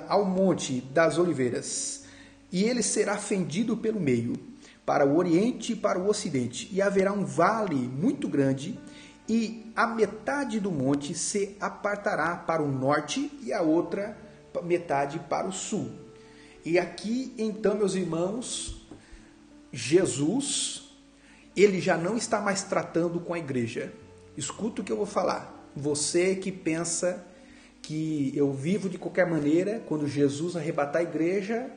ao Monte das Oliveiras. E ele será fendido pelo meio, para o oriente e para o ocidente. E haverá um vale muito grande, e a metade do monte se apartará para o norte e a outra metade para o sul. E aqui, então, meus irmãos, Jesus, ele já não está mais tratando com a igreja. Escuta o que eu vou falar. Você que pensa que eu vivo de qualquer maneira, quando Jesus arrebatar a igreja,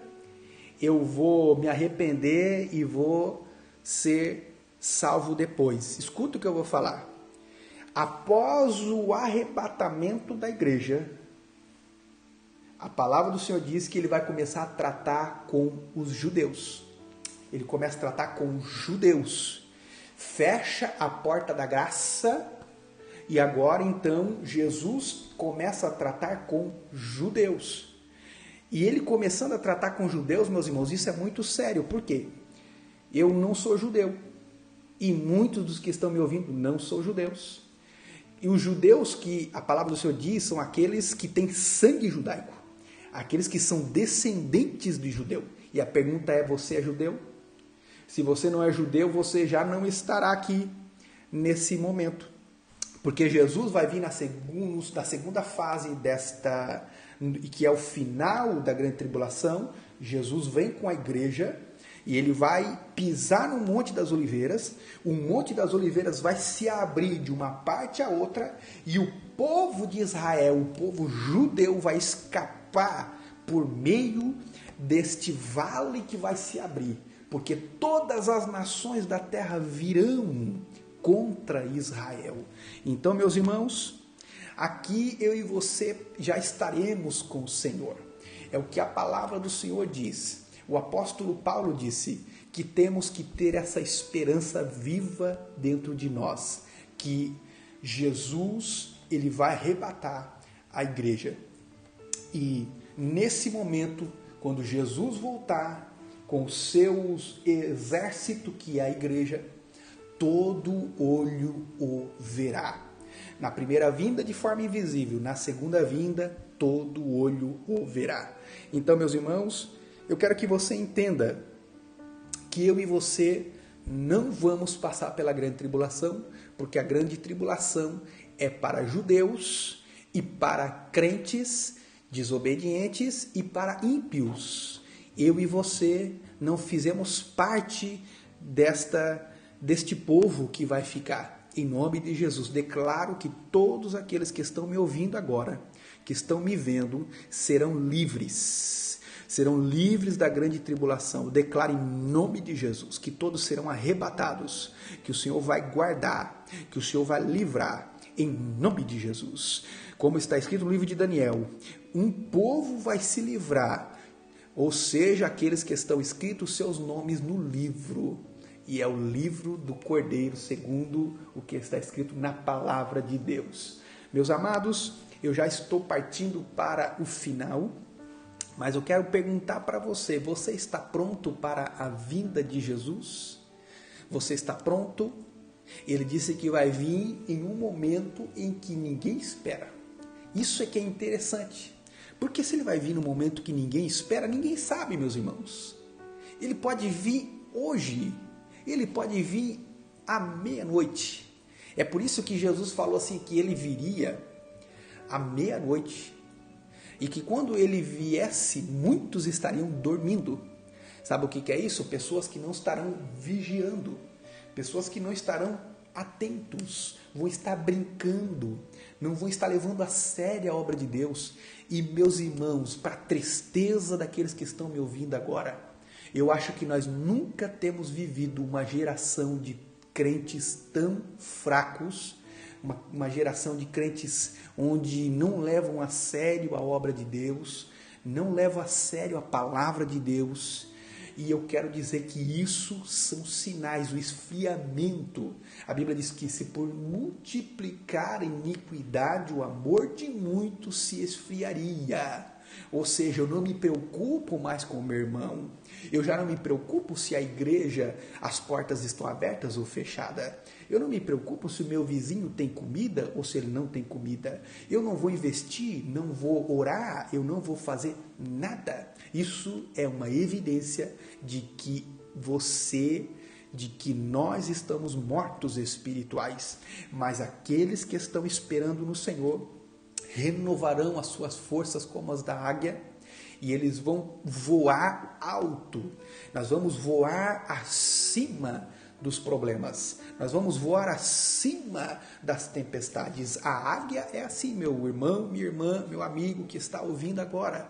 eu vou me arrepender e vou ser salvo depois. Escuta o que eu vou falar. Após o arrebatamento da igreja, a palavra do Senhor diz que ele vai começar a tratar com os judeus. Ele começa a tratar com os judeus. Fecha a porta da graça e agora então Jesus começa a tratar com judeus. E ele começando a tratar com judeus, meus irmãos, isso é muito sério. Por quê? Eu não sou judeu. E muitos dos que estão me ouvindo não são judeus. E os judeus que a palavra do Senhor diz são aqueles que têm sangue judaico. Aqueles que são descendentes de judeu. E a pergunta é: você é judeu? Se você não é judeu, você já não estará aqui nesse momento. Porque Jesus vai vir na segunda fase desta, que é o final da grande tribulação. Jesus vem com a igreja e ele vai pisar no Monte das Oliveiras. O Monte das Oliveiras vai se abrir de uma parte a outra e o povo de Israel, o povo judeu, vai escapar por meio deste vale que vai se abrir. Porque todas as nações da terra virão contra Israel. Então, meus irmãos, aqui eu e você já estaremos com o Senhor. É o que a palavra do Senhor diz. O apóstolo Paulo disse que temos que ter essa esperança viva dentro de nós, que Jesus, ele vai arrebatar a igreja. E nesse momento, quando Jesus voltar com o seu exército, que é a igreja, todo olho o verá. Na primeira vinda de forma invisível, na segunda vinda, todo olho o verá. Então, meus irmãos, eu quero que você entenda que eu e você não vamos passar pela grande tribulação, porque a grande tribulação é para judeus e para crentes desobedientes e para ímpios. Eu e você não fizemos parte deste povo que vai ficar. Em nome de Jesus, declaro que todos aqueles que estão me ouvindo agora, que estão me vendo, serão livres. Serão livres da grande tribulação. Declaro em nome de Jesus que todos serão arrebatados, que o Senhor vai guardar, que o Senhor vai livrar, em nome de Jesus. Como está escrito no livro de Daniel, um povo vai se livrar, ou seja, aqueles que estão escritos seus nomes no livro. E é o livro do Cordeiro, segundo o que está escrito na palavra de Deus. Meus amados, eu já estou partindo para o final, mas eu quero perguntar para você, você está pronto para a vinda de Jesus? Você está pronto? Ele disse que vai vir em um momento em que ninguém espera. Isso é que é interessante, porque se ele vai vir no momento que ninguém espera, ninguém sabe, meus irmãos. Ele pode vir hoje, ele pode vir à meia-noite. É por isso que Jesus falou assim, que ele viria à meia-noite. E que quando ele viesse, muitos estariam dormindo. Sabe o que é isso? Pessoas que não estarão vigiando. Pessoas que não estarão atentos. Vão estar brincando. Não vão estar levando a sério a obra de Deus. E meus irmãos, para a tristeza daqueles que estão me ouvindo agora, eu acho que nós nunca temos vivido uma geração de crentes tão fracos, uma geração de crentes onde não levam a sério a obra de Deus, não levam a sério a palavra de Deus. E eu quero dizer que isso são sinais, o esfriamento. A Bíblia diz que se por multiplicar a iniquidade, o amor de muitos se esfriaria. Ou seja, eu não me preocupo mais com o meu irmão. Eu já não me preocupo se a igreja, as portas estão abertas ou fechadas. Eu não me preocupo se o meu vizinho tem comida ou se ele não tem comida. Eu não vou investir, não vou orar, eu não vou fazer nada. Isso é uma evidência de que nós estamos mortos espirituais. Mas aqueles que estão esperando no Senhor renovarão as suas forças como as da águia e eles vão voar alto. Nós vamos voar acima dos problemas. Nós vamos voar acima das tempestades. A águia é assim, meu irmão, minha irmã, meu amigo que está ouvindo agora.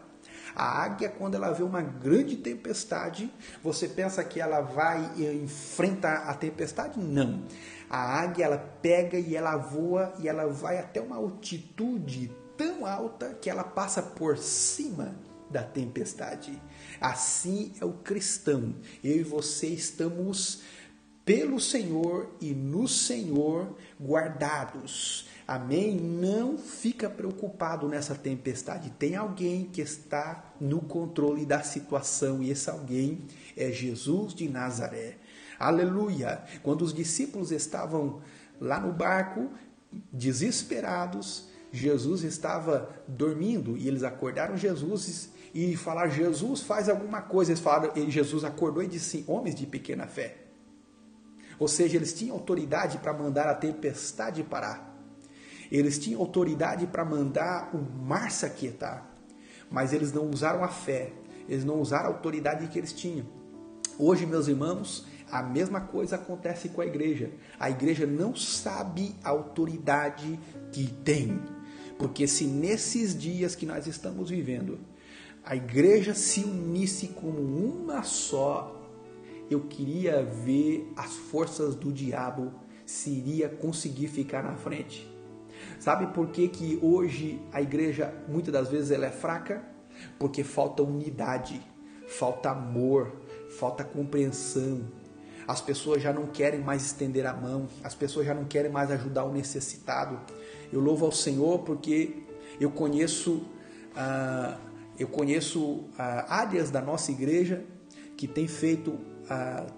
A águia, quando ela vê uma grande tempestade, você pensa que ela vai enfrentar a tempestade? Não. A águia, ela pega e ela voa e ela vai até uma altitude tão alta que ela passa por cima da tempestade. Assim é o cristão. Eu e você estamos pelo Senhor e no Senhor guardados. Amém? Não fica preocupado nessa tempestade. Tem alguém que está no controle da situação e esse alguém é Jesus de Nazaré. Aleluia! Quando os discípulos estavam lá no barco, desesperados, Jesus estava dormindo e eles acordaram Jesus e falaram, Jesus, faz alguma coisa. Eles falaram, e Jesus acordou e disse, homens de pequena fé. Ou seja, eles tinham autoridade para mandar a tempestade parar. Eles tinham autoridade para mandar o mar se aquietar. Mas eles não usaram a fé. Eles não usaram a autoridade que eles tinham. Hoje, meus irmãos, a mesma coisa acontece com a igreja. A igreja não sabe a autoridade que tem. Porque se nesses dias que nós estamos vivendo, a igreja se unisse como uma só, eu queria ver as forças do diabo se iria conseguir ficar na frente. Sabe por que hoje a igreja, muitas das vezes, ela é fraca? Porque falta unidade, falta amor, falta compreensão. As pessoas já não querem mais estender a mão, as pessoas já não querem mais ajudar o necessitado. Eu louvo ao Senhor porque eu conheço áreas da nossa igreja que têm feito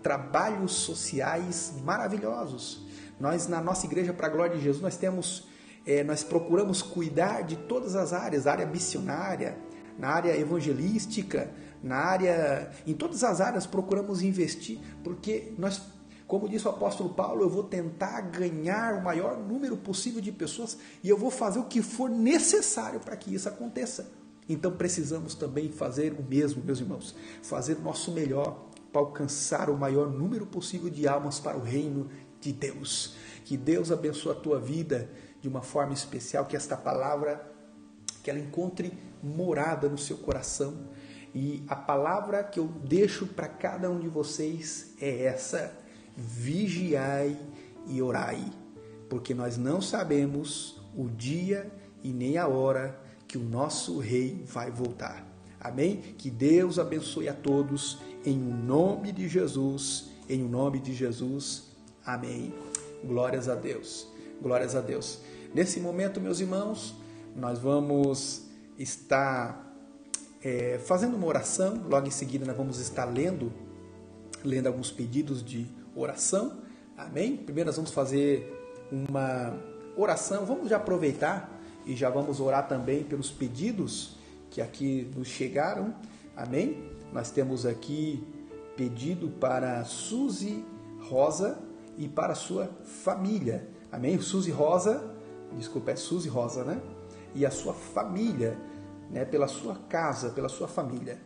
trabalhos sociais maravilhosos. Nós, na nossa igreja, para a glória de Jesus, nós procuramos cuidar de todas as áreas, a área missionária, na área evangelística, em todas as áreas procuramos investir, porque nós, como disse o apóstolo Paulo, eu vou tentar ganhar o maior número possível de pessoas e eu vou fazer o que for necessário para que isso aconteça. Então precisamos também fazer o mesmo, meus irmãos, fazer o nosso melhor para alcançar o maior número possível de almas para o reino de Deus. Que Deus abençoe a tua vida de uma forma especial, que esta palavra, que ela encontre morada no seu coração. E a palavra que eu deixo para cada um de vocês é essa: vigiai e orai, porque nós não sabemos o dia e nem a hora que o nosso rei vai voltar. Amém? Que Deus abençoe a todos, em nome de Jesus, em nome de Jesus. Amém. Glórias a Deus, glórias a Deus. Nesse momento, meus irmãos, nós vamos estar fazendo uma oração. Logo em seguida nós vamos estar lendo alguns pedidos de oração. Amém? Primeiro nós vamos fazer uma oração. Vamos já aproveitar e já vamos orar também pelos pedidos que aqui nos chegaram. Amém? Nós temos aqui pedido para Suzy Rosa e para a sua família. Amém? Suzy Rosa, desculpa, é Suzy Rosa, né? E a sua família, né? Pela sua casa, pela sua família.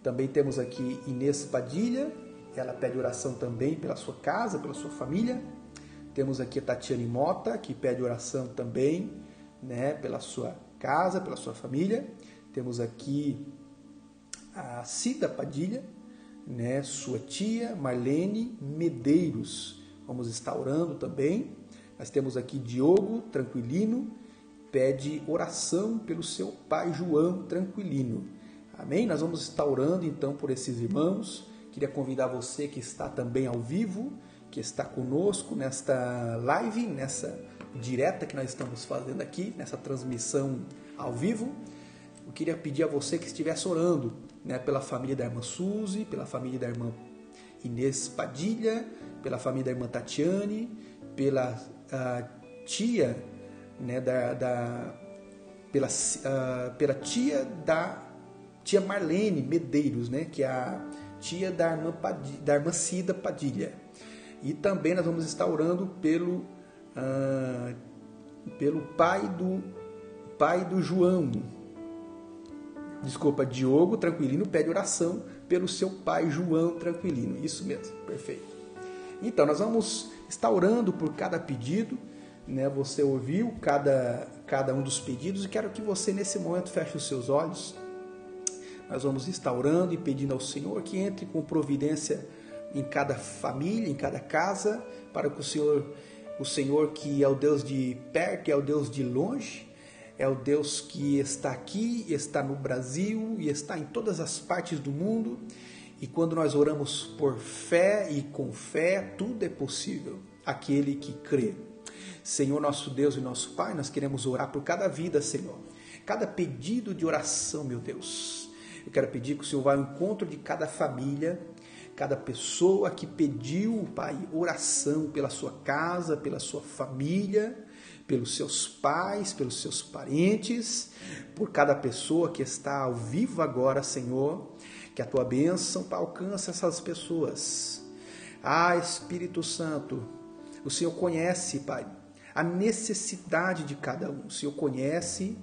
Também temos aqui Inês Padilha, ela pede oração também pela sua casa, pela sua família. Temos aqui a Tatiane Mota, que pede oração também, né? Pela sua casa, pela sua família. Temos aqui a Cida Padilha, né? Sua tia Marlene Medeiros. Vamos estar orando também. Nós temos aqui Diogo Tranquilino, pede oração pelo seu pai João Tranquilino. Amém? Nós vamos estar orando então por esses irmãos. Queria convidar você que está também ao vivo, que está conosco nesta live, nessa direta que nós estamos fazendo aqui, nessa transmissão ao vivo. Eu queria pedir a você que estivesse orando, né, pela família da irmã Suzy, pela família da irmã Inês Padilha, pela família da irmã Tatiane, pela tia, né, pela tia Marlene Medeiros, né, que é a tia da irmã Cida Padilha. E também nós vamos estar orando pelo pai do João. Desculpa, Diogo Tranquilino pede oração pelo seu pai João Tranquilino. Isso mesmo, perfeito. Então, nós vamos estar orando por cada pedido, né? Você ouviu cada um dos pedidos e quero que você, nesse momento, feche os seus olhos. Nós vamos estar orando e pedindo ao Senhor que entre com providência em cada família, em cada casa, para que o Senhor que é o Deus de perto, é o Deus de longe, é o Deus que está aqui, está no Brasil e está em todas as partes do mundo. E quando nós oramos por fé e com fé, tudo é possível, aquele que crê. Senhor, nosso Deus e nosso Pai, nós queremos orar por cada vida, Senhor. Cada pedido de oração, meu Deus. Eu quero pedir que o Senhor vá ao encontro de cada família, cada pessoa que pediu, Pai, oração pela sua casa, pela sua família, pelos seus pais, pelos seus parentes, por cada pessoa que está ao vivo agora, Senhor. Que a tua bênção alcance essas pessoas. Espírito Santo, o Senhor conhece, Pai, a necessidade de cada um. O Senhor conhece,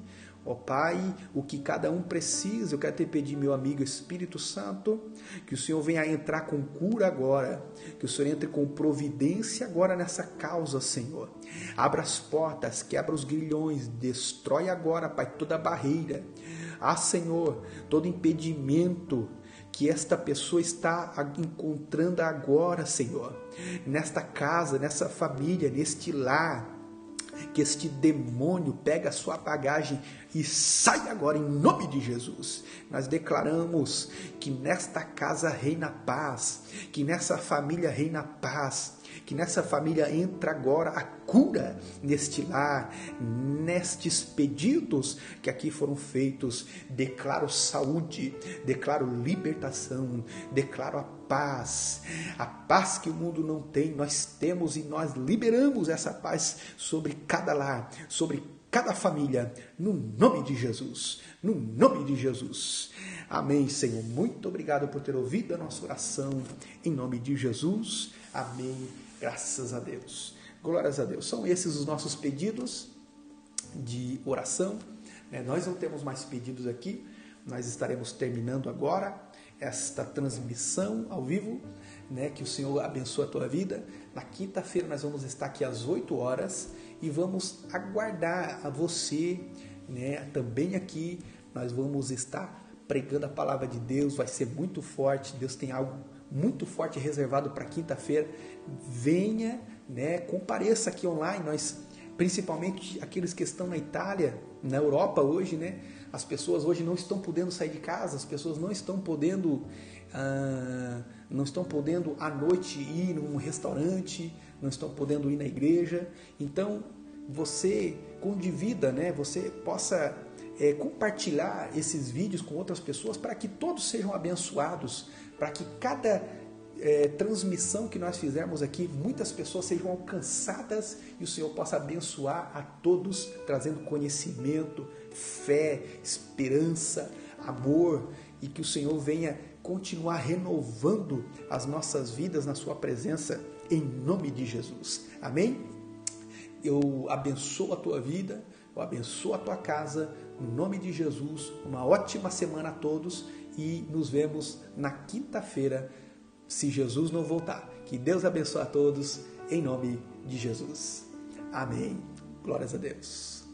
ó Pai, o que cada um precisa. Eu quero te pedir, meu amigo Espírito Santo, que o Senhor venha entrar com cura agora, que o Senhor entre com providência agora nessa causa, Senhor. Abra as portas, quebra os grilhões, destrói agora, Pai, toda barreira. Senhor, todo impedimento que esta pessoa está encontrando agora, Senhor, nesta casa, nessa família, neste lar, que este demônio pegue a sua bagagem e saia agora em nome de Jesus. Nós declaramos que nesta casa reina paz, que nessa família reina paz, que nessa família entra agora a cura neste lar, nestes pedidos que aqui foram feitos. Declaro saúde, declaro libertação, declaro a paz que o mundo não tem, nós temos e nós liberamos essa paz sobre cada lar, sobre cada família, no nome de Jesus, no nome de Jesus. Amém, Senhor. Muito obrigado por ter ouvido a nossa oração, em nome de Jesus. Amém. Graças a Deus. Glórias a Deus. São esses os nossos pedidos de oração. Nós não temos mais pedidos aqui. Nós estaremos terminando agora esta transmissão ao vivo. Que o Senhor abençoe a tua vida. Na quinta-feira nós vamos estar aqui às 8 horas e vamos aguardar a você. Também aqui nós vamos estar pregando a palavra de Deus. Vai ser muito forte. Deus tem algo muito forte reservado para quinta-feira. Venha, compareça aqui online. Nós, principalmente aqueles que estão na Itália, na Europa hoje, as pessoas hoje não estão podendo sair de casa, as pessoas não estão podendo à noite ir num restaurante, não estão podendo ir na igreja. Então você condivida, você possa compartilhar esses vídeos com outras pessoas para que todos sejam abençoados, para que cada transmissão que nós fizermos aqui, muitas pessoas sejam alcançadas e o Senhor possa abençoar a todos, trazendo conhecimento, fé, esperança, amor, e que o Senhor venha continuar renovando as nossas vidas na sua presença, em nome de Jesus. Amém? Eu abençoo a tua vida, eu abençoo a tua casa, no nome de Jesus. Uma ótima semana a todos e nos vemos na quinta-feira, se Jesus não voltar. Que Deus abençoe a todos, em nome de Jesus. Amém. Glórias a Deus.